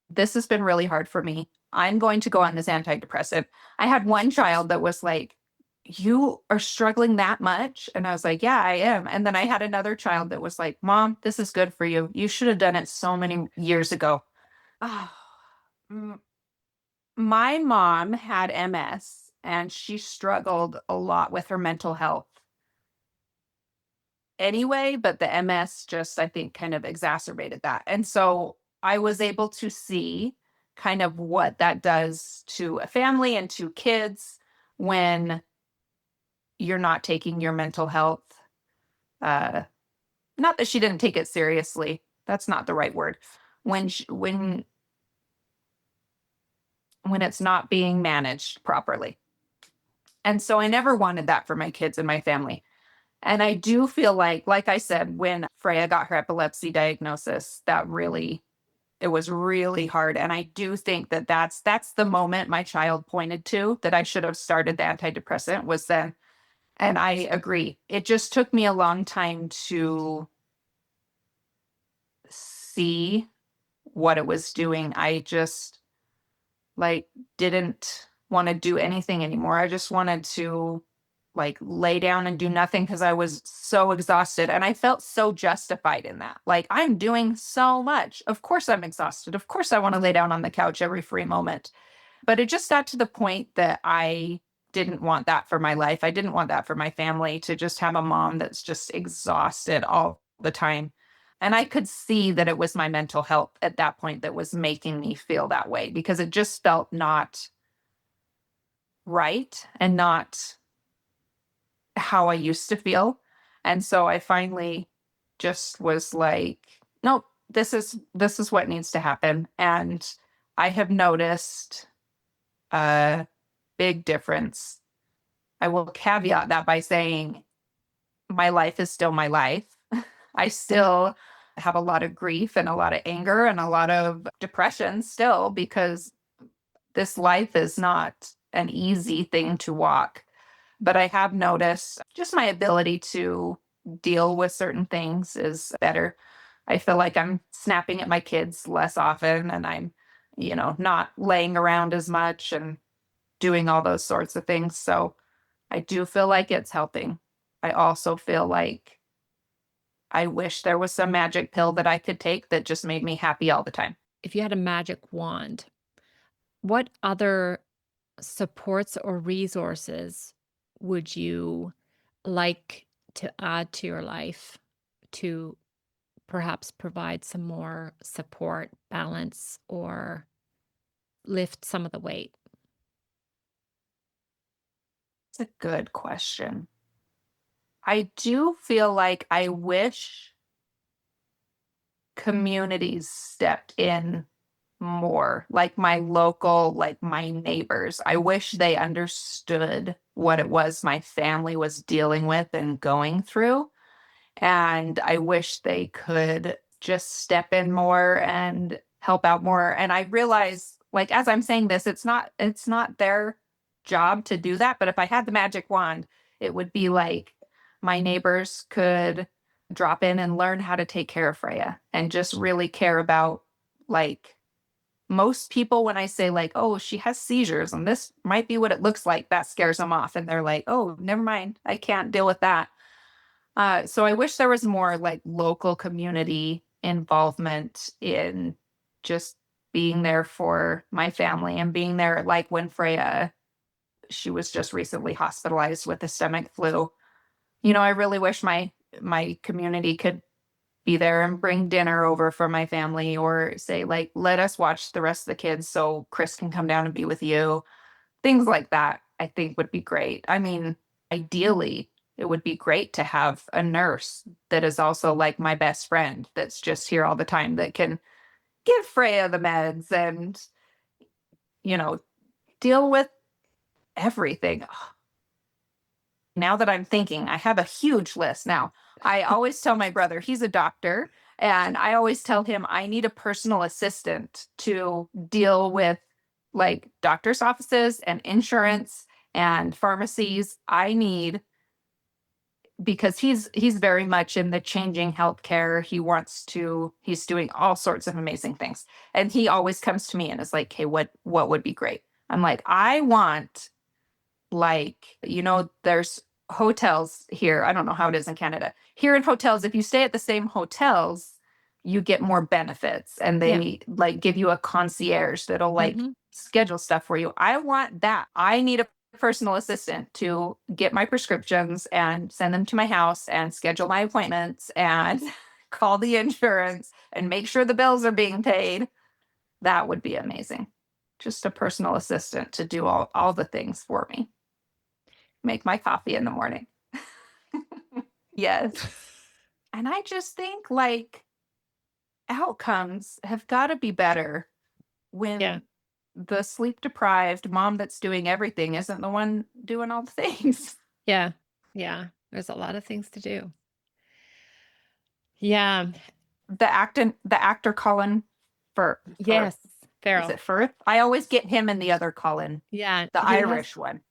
this has been really hard for me. I'm going to go on this antidepressant. I had one child that was like, you are struggling that much? And I was like, yeah, I am. And then I had another child that was like, Mom, this is good for you. You should have done it so many years ago. Oh, mm, my mom had MS and she struggled a lot with her mental health anyway, but the MS just, I think, kind of exacerbated that. And so I was able to see kind of what that does to a family and to kids when you're not taking your mental health. Uh, Not that she didn't take it seriously. That's not the right word. When it's not being managed properly. And so I never wanted that for my kids and my family. And I do feel like I said, when Freya got her epilepsy diagnosis, it was really hard. And I do think that that's the moment my child pointed to that I should have started the antidepressant was then. And I agree. It just took me a long time to see what it was doing. I just like didn't want to do anything anymore. I just wanted to like lay down and do nothing because I was so exhausted and I felt so justified in that. Like I'm doing so much. Of course I'm exhausted. Of course I want to lay down on the couch every free moment. But it just got to the point that I didn't want that for my life. I didn't want that for my family to just have a mom that's just exhausted all the time. And I could see that it was my mental health at that point that was making me feel that way because it just felt not right and not how I used to feel. And so I finally just was like, nope, this is what needs to happen. And I have noticed a big difference. I will caveat that by saying my life is still my life. I still have a lot of grief and a lot of anger and a lot of depression still because this life is not an easy thing to walk. But I have noticed just my ability to deal with certain things is better. I feel like I'm snapping at my kids less often and I'm, not laying around as much and doing all those sorts of things. So I do feel like it's helping. I also feel like I wish there was some magic pill that I could take that just made me happy all the time. If you had a magic wand, what other supports or resources would you like to add to your life to perhaps provide some more support, balance, or lift some of the weight? It's a good question. I do feel like I wish communities stepped in more, like my local, like my neighbors. I wish they understood what it was my family was dealing with and going through. And I wish they could just step in more and help out more. And I realize, like, as I'm saying this, it's not their job to do that. But if I had the magic wand, it would be like my neighbors could drop in and learn how to take care of Freya and just really care about, like, most people, when I say, like, oh, she has seizures and this might be what it looks like, that scares them off. And they're like, oh, never mind. I can't deal with that. So I wish there was more like local community involvement in just being there for my family and being there, like when Freya, she was just recently hospitalized with the stomach flu. I really wish my community could be there and bring dinner over for my family or say like, let us watch the rest of the kids so Chris can come down and be with you. Things like that, I think would be great. I mean, ideally, it would be great to have a nurse that is also like my best friend that's just here all the time that can give Freya the meds and, you know, deal with everything. Now that I'm thinking, I have a huge list now. I always tell my brother, he's a doctor, and I always tell him I need a personal assistant to deal with like doctor's offices and insurance and pharmacies. I need because he's very much in the changing healthcare. He's doing all sorts of amazing things. And he always comes to me and is like, "Hey, what would be great?" I'm like, "I want, like, there's hotels here. I don't know how it is in Canada. Here in hotels, if you stay at the same hotels, you get more benefits and Yeah. they like give you a concierge that'll like Mhm. schedule stuff for you. I want that. I need a personal assistant to get my prescriptions and send them to my house and schedule my appointments and call the insurance and make sure the bills are being paid." That would be amazing. Just a personal assistant to do all the things for me. Make my coffee in the morning. Yes. And I just think, like, outcomes have got to be better Yeah. when the sleep deprived mom that's doing everything isn't the one doing all the things. Yeah. Yeah. There's a lot of things to do. Yeah. The actor Colin Firth. Yes. Is Farrell. it Firth? I always get him and the other Colin, Yeah. the He has, Irish one.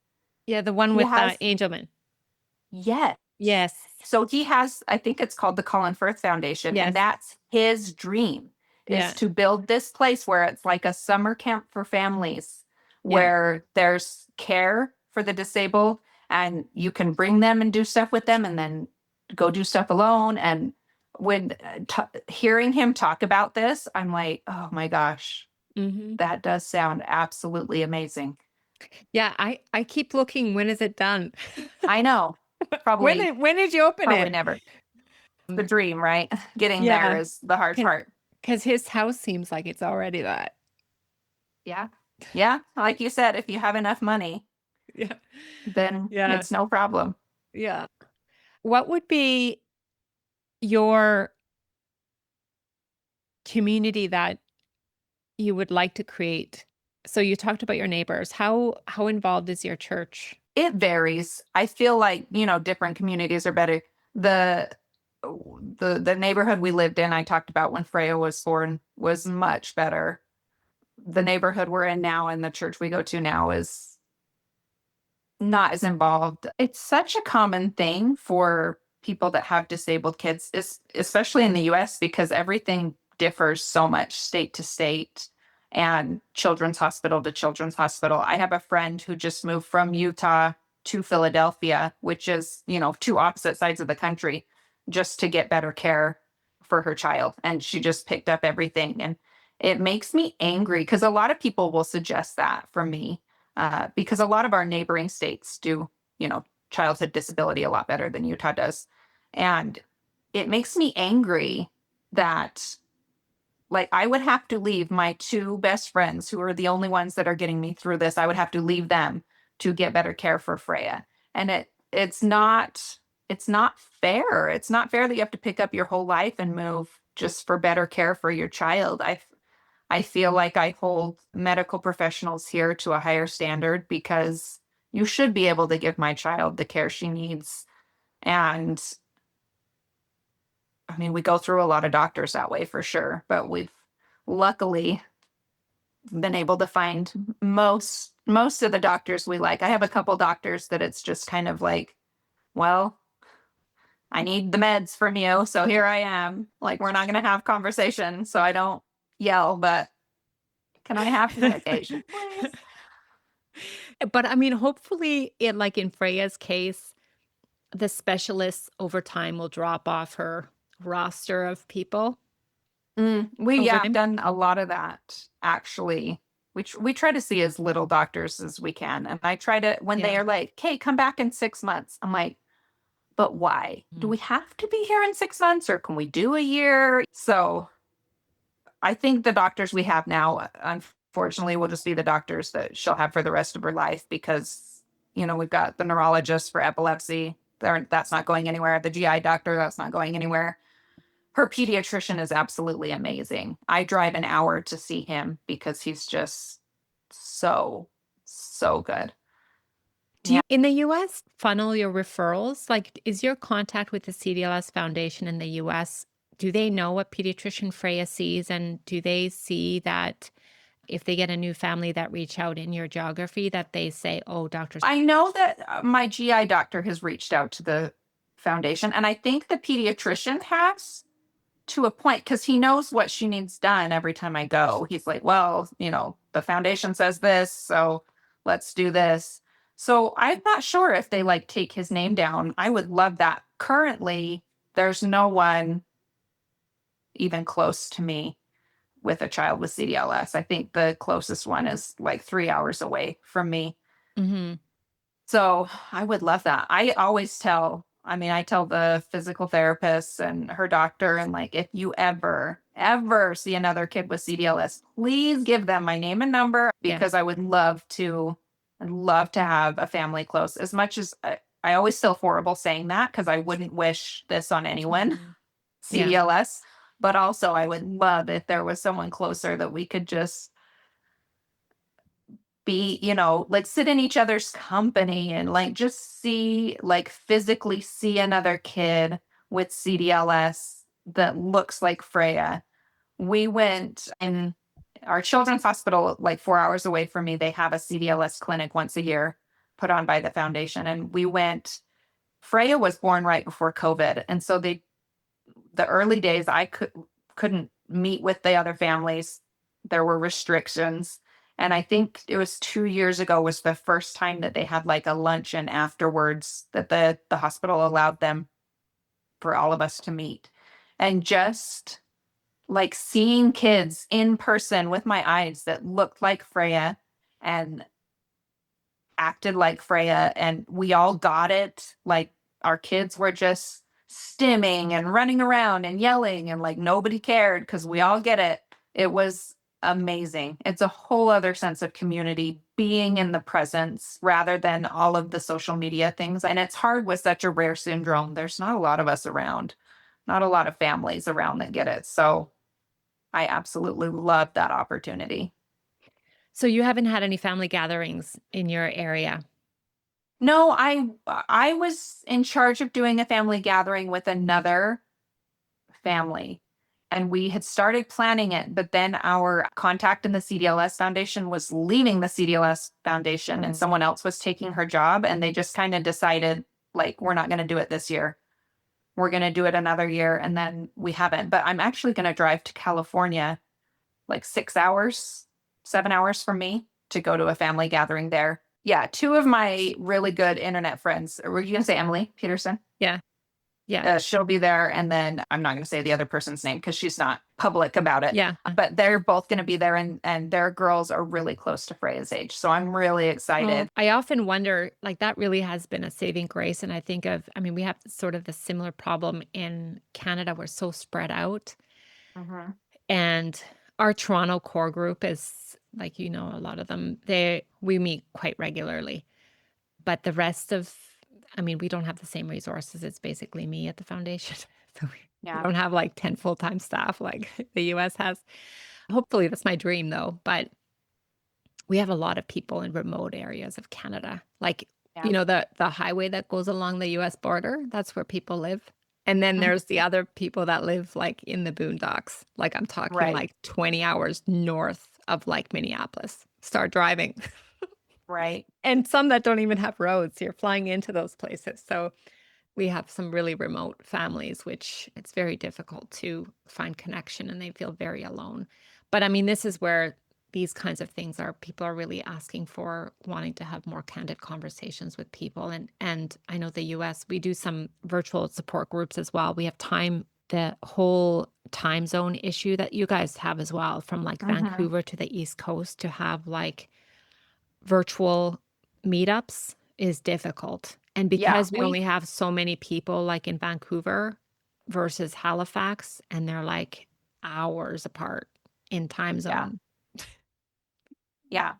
yeah, the one He with has Angelman. Yes. Yes. So he has, I think it's called the Colin Firth Foundation, and Yes. that's his dream, is Yeah. to build this place where it's like a summer camp for families Yeah. where there's care for the disabled and you can bring them and do stuff with them and then go do stuff alone. And when hearing him talk about this, I'm like, oh my gosh, Mhm. that does sound absolutely amazing. Yeah, I keep looking, when is it done? I know. Probably, When did you open probably it? never. The dream, right? Getting there Yeah, is the hard part. because his house seems like it's already that. Yeah. Yeah. Like you said, if you have enough money, Yeah. then Yeah. it's no problem. Yeah. What would be your community that you would like to create? So you talked about your neighbors. How involved is your church? It varies. I feel like, different communities are better. The the neighborhood we lived in, I talked about when Freya was born, was much better. The neighborhood we're in now and the church we go to now is not as involved. It's such a common thing for people that have disabled kids, especially in the US, because everything differs so much state to state and children's hospital to children's hospital. I have a friend who just moved from Utah to Philadelphia, which is, two opposite sides of the country, just to get better care for her child. And she just picked up everything. And it makes me angry because a lot of people will suggest that for me, because a lot of our neighboring states do, childhood disability a lot better than Utah does. And it makes me angry that, like, I would have to leave my two best friends, who are the only ones that are getting me through this. I would have to leave them to get better care for Freya. And it's not fair. It's not fair that you have to pick up your whole life and move just for better care for your child. I feel like I hold medical professionals here to a higher standard because you should be able to give my child the care she needs. And I mean, we go through a lot of doctors that way for sure, but we've luckily been able to find most of the doctors we like. I have a couple doctors that it's just kind of like, well, I need the meds from you, so here I am. Like, we're not going to have conversation, so I don't yell, but can I have medication, please? But I mean, hopefully, like in Freya's case, the specialists over time will drop off her roster of people We over yeah, I've time. done a lot of that actually. We try to see as little doctors as we can, and I try to when they Yeah. are like, "Hey, come back in 6 months." I'm like, "But why? Do Mm. we have to be here in 6 months, or can we do a year?" So I think the doctors we have now, unfortunately, will just be the doctors that she'll have for the rest of her life because, we've got the neurologist for epilepsy. That's not going anywhere. The GI doctor, that's not going anywhere. Her pediatrician is absolutely amazing. I drive an hour to see him because he's just so, so good. Do you Yeah. in the US funnel your referrals? Like, is your contact with the CdLS Foundation in the US, do they know what pediatrician Freya sees? And do they see that if they get a new family that reach out in your geography, that they say, oh, doctors? I know that my GI doctor has reached out to the foundation. And I think the pediatrician has, to a point, because he knows what she needs done every time I go. He's like, well, the foundation says this, so let's do this. So I'm not sure if they like take his name down. I would love that. Currently, there's no one even close to me with a child with CDLS. I think the closest one is like 3 hours away from me. Mhm. So I would love that. I tell the physical therapist and her doctor, and like, if you ever see another kid with CDLS, please give them my name and number, Yeah. because I'd love to have a family close. As much as I always feel horrible saying that, because I wouldn't wish this on anyone, Mhm. Yeah. CDLS, but also I would love if there was someone closer that we could just be, like, sit in each other's company and like just physically see another kid with CDLS that looks like Freya. We went in our children's hospital, like 4 hours away from me. They have a CdLS clinic once a year put on by the foundation. And we went, Freya was born right before COVID. And so the early days, couldn't meet with the other families. There were restrictions. And I think it was 2 years ago was the first time that they had like a luncheon afterwards, that the hospital allowed them, for all of us to meet. And just like seeing kids in person with my eyes that looked like Freya and acted like Freya, and we all got it. Like, our kids were just stimming and running around and yelling, and like nobody cared because we all get it. It was amazing. It's a whole other sense of community, being in the presence rather than all of the social media things. And it's hard with such a rare syndrome. There's not a lot of us around, not a lot of families around that get it. So I absolutely love that opportunity. So you haven't had any family gatherings in your area? No, I was in charge of doing a family gathering with another family, and we had started planning it, but then our contact in the CDLS Foundation was leaving the CDLS Foundation, and someone else was taking her job, and they just kind of decided, like, we're not going to do it this year. We're going to do it another year, and then we haven't. But I'm actually going to drive to California, like 6 hours, 7 hours from me, to go to a family gathering there. Yeah, two of my really good internet friends. Were you going to say Emily Peterson? Yeah. Yeah. She'll be there. And then I'm not going to say the other person's name because she's not public about it. Yeah. But they're both going to be there, and their girls are really close to Freya's age. So I'm really excited. I often wonder, like, that really has been a saving grace. And I mean, we have sort of the similar problem in Canada. We're so spread out. Mhm. And our Toronto core group is like, a lot of them, we meet quite regularly. But the rest of, I mean, we don't have the same resources. It's basically me at the foundation. So we Yeah. don't have like 10 full-time staff like the US has. Hopefully that's my dream though. But we have a lot of people in remote areas of Canada. Like, Yeah. the highway that goes along the US border, that's where people live. And then Mhm. there's the other people that live like in the boondocks. Like, I'm talking Right. like 20 hours north of like Minneapolis. Start driving. Right. And some that don't even have roads. You're flying into those places. So we have some really remote families, which it's very difficult to find connection and they feel very alone. But I mean, this is where these kinds of things are people are really asking for, wanting to have more candid conversations with people. And I know the US, we do some virtual support groups as well. We have the whole time zone issue that you guys have as well, from like Mhm. Vancouver to the East Coast, to have like virtual meetups is difficult. And Yeah. because we only have so many people like in Vancouver versus Halifax, and they're like hours apart in time Yeah. zone. Yeah,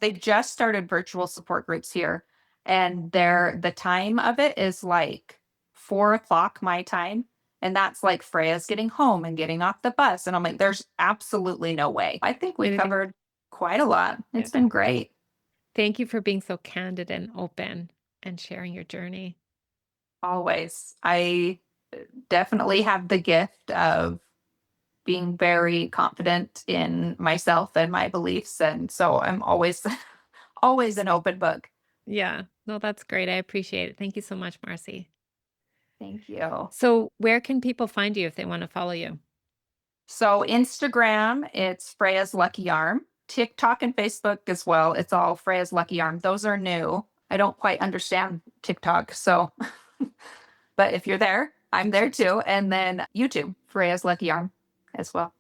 they just started virtual support groups here, and the time of it is like 4 o'clock my time. And that's like Freya's getting home and getting off the bus. And I'm like, there's absolutely no way. I think we Anything. covered quite a lot. Yeah. It's been great. Thank you for being so candid and open and sharing your journey. Always. I definitely have the gift of being very confident in myself and my beliefs. And so I'm always, always an open book. Yeah. No, that's great. I appreciate it. Thank you so much, Marcy. Thank you. So, where can people find you if they want to follow you? So Instagram, it's Freya's Lucky Arm. TikTok and Facebook as well. It's all Freya's Lucky Arm. Those are new. I don't quite understand TikTok. So, but if you're there, I'm there too. And then YouTube, Freya's Lucky Arm as well.